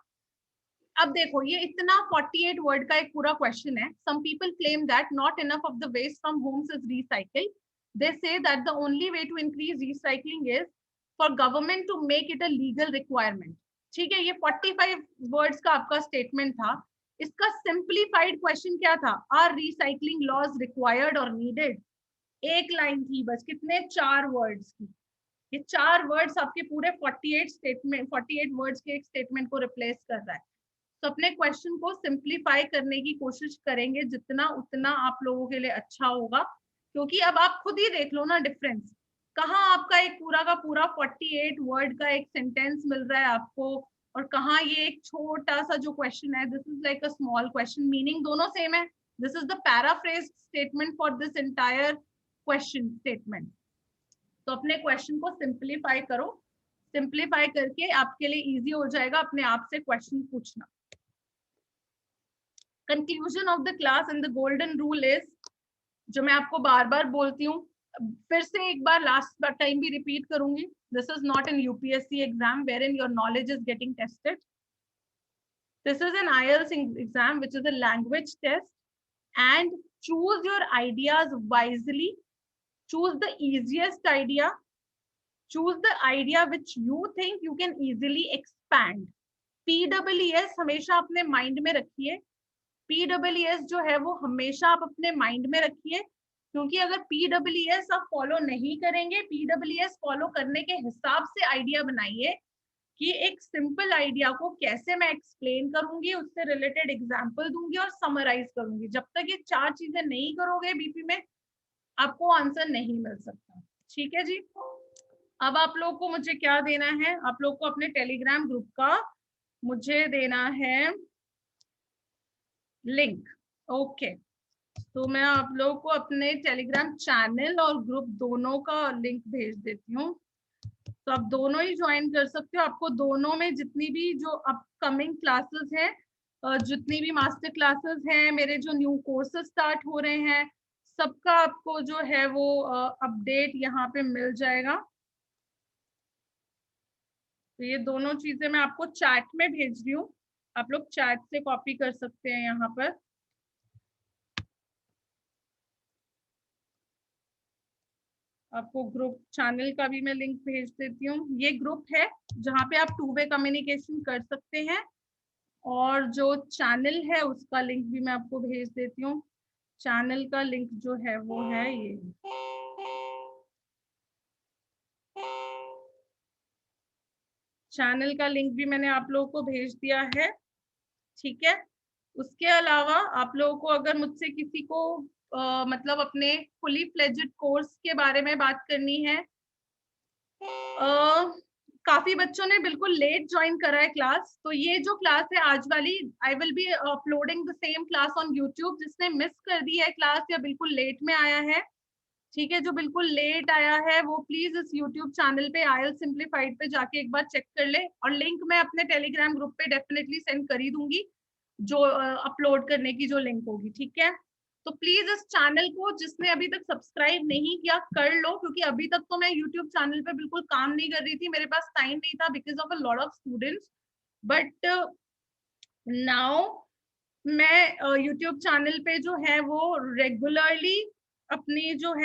अब देखो, ये इतना 48 वर्ड का एक पूरा क्वेश्चन है। Some people claim that not enough of the waste from homes is recycle. They say that the only way to increase recycling is for government to make it a legal requirement. ठीक है, ये 45 words का आपका statement था। इसका simplified question क्या था? Are recycling laws required और नीडेड? एक लाइन थी बस, कितने? 4 वर्ड्स की। ये 4 वर्ड्स आपके पूरे 48 वर्ड्स के एक स्टेटमेंट को रिप्लेस कर रहा है। तो अपने क्वेश्चन को सिंप्लीफाई करने की कोशिश करेंगे जितना, उतना आप लोगों के लिए अच्छा होगा। क्योंकि अब आप खुद ही देख लो ना डिफरेंस, कहाँ आपका एक पूरा का पूरा 48 वर्ड का एक सेंटेंस मिल रहा है आपको, और कहाँ ये एक छोटा सा जो क्वेश्चन है, this is like a small question, meaning दोनों सेम है। This is the paraphrased statement for this entire question statement. तो अपने क्वेश्चन को सिंप्लीफाई करो, सिंप्लीफाई करके आपके लिए इजी हो जाएगा अपने आप से क्वेश्चन पूछना। Conclusion of the class and the golden rule is, जो मैं आपको बार बार बोलती हूँ, फिर से एक बार लास्ट टाइम भी रिपीट करूंगी, this is not an UPSC exam where in your knowledge is getting tested. This is an IELTS exam, which is a language test, and choose your ideas wisely. Choose the easiest idea. Choose the idea which you think you can easily expand. PEES हमेशा अपने mind में रखिए. PEES जो है वो हमेशा आप अपने माइंड में रखिए, क्योंकि अगर PEES आप फॉलो नहीं करेंगे, PEES फॉलो करने के हिसाब से आइडिया बनाइए कि एक सिंपल आइडिया को कैसे मैं एक्सप्लेन करूंगी, उससे रिलेटेड एग्जांपल दूंगी और समराइज करूंगी. जब तक ये 4 चीजें नहीं करोगे बीपी में, आपको आंसर नहीं मिल सकता. ठीक है जी. अब आप लोग को मुझे क्या देना है, आप लोग को अपने टेलीग्राम ग्रुप का मुझे देना है लिंक. ओके, तो मैं आप लोग को अपने टेलीग्राम चैनल और ग्रुप दोनों का लिंक भेज देती हूँ, तो आप दोनों ही ज्वाइन कर सकते हो. आपको दोनों में जितनी भी जो अपकमिंग क्लासेस हैं, जितनी भी मास्टर क्लासेस हैं, मेरे जो न्यू कोर्सेज स्टार्ट हो रहे हैं, सबका आपको जो है वो अपडेट यहाँ पे मिल जाएगा. तो ये दोनों चीजें मैं आपको चैट में भेज रही हूँ, आप लोग चैट से कॉपी कर सकते हैं. यहाँ पर आपको ग्रुप चैनल का भी मैं लिंक भेज देती हूँ. ये ग्रुप है जहाँ पे आप 2 वे कम्युनिकेशन कर सकते हैं, और जो चैनल है उसका लिंक भी मैं आपको भेज देती हूँ. चैनल का लिंक जो है वो है ये. चैनल का लिंक भी मैंने आप लोगों को भेज दिया है. ठीक है. उसके अलावा आप लोगों को अगर मुझसे किसी को मतलब अपने फुली फ्लेज्ड कोर्स के बारे में बात करनी है, काफी बच्चों ने बिल्कुल लेट ज्वाइन करा है क्लास, तो ये जो क्लास है आज वाली, I will be uploading the same class on YouTube. जिसने मिस कर दी है क्लास या बिल्कुल लेट में आया है, ठीक है, जो बिल्कुल लेट आया है वो प्लीज इस यूट्यूब चैनल पे IELTS सिंप्लीफाइड पे जाके एक बार चेक कर ले, और लिंक मैं अपने टेलीग्राम ग्रुप पे डेफिनेटली सेंड कर ही दूंगी, जो अपलोड करने की जो लिंक होगी. ठीक है. तो प्लीज इस चैनल को जिसने अभी तक सब्सक्राइब नहीं किया कर लो, क्योंकि अभी तक तो मैं यूट्यूब चैनल पे बिल्कुल काम नहीं कर रही थी, मेरे पास टाइम नहीं था because of a lot of students. But now मैं यूट्यूब चैनल पे जो है वो रेगुलरली अपनी जो है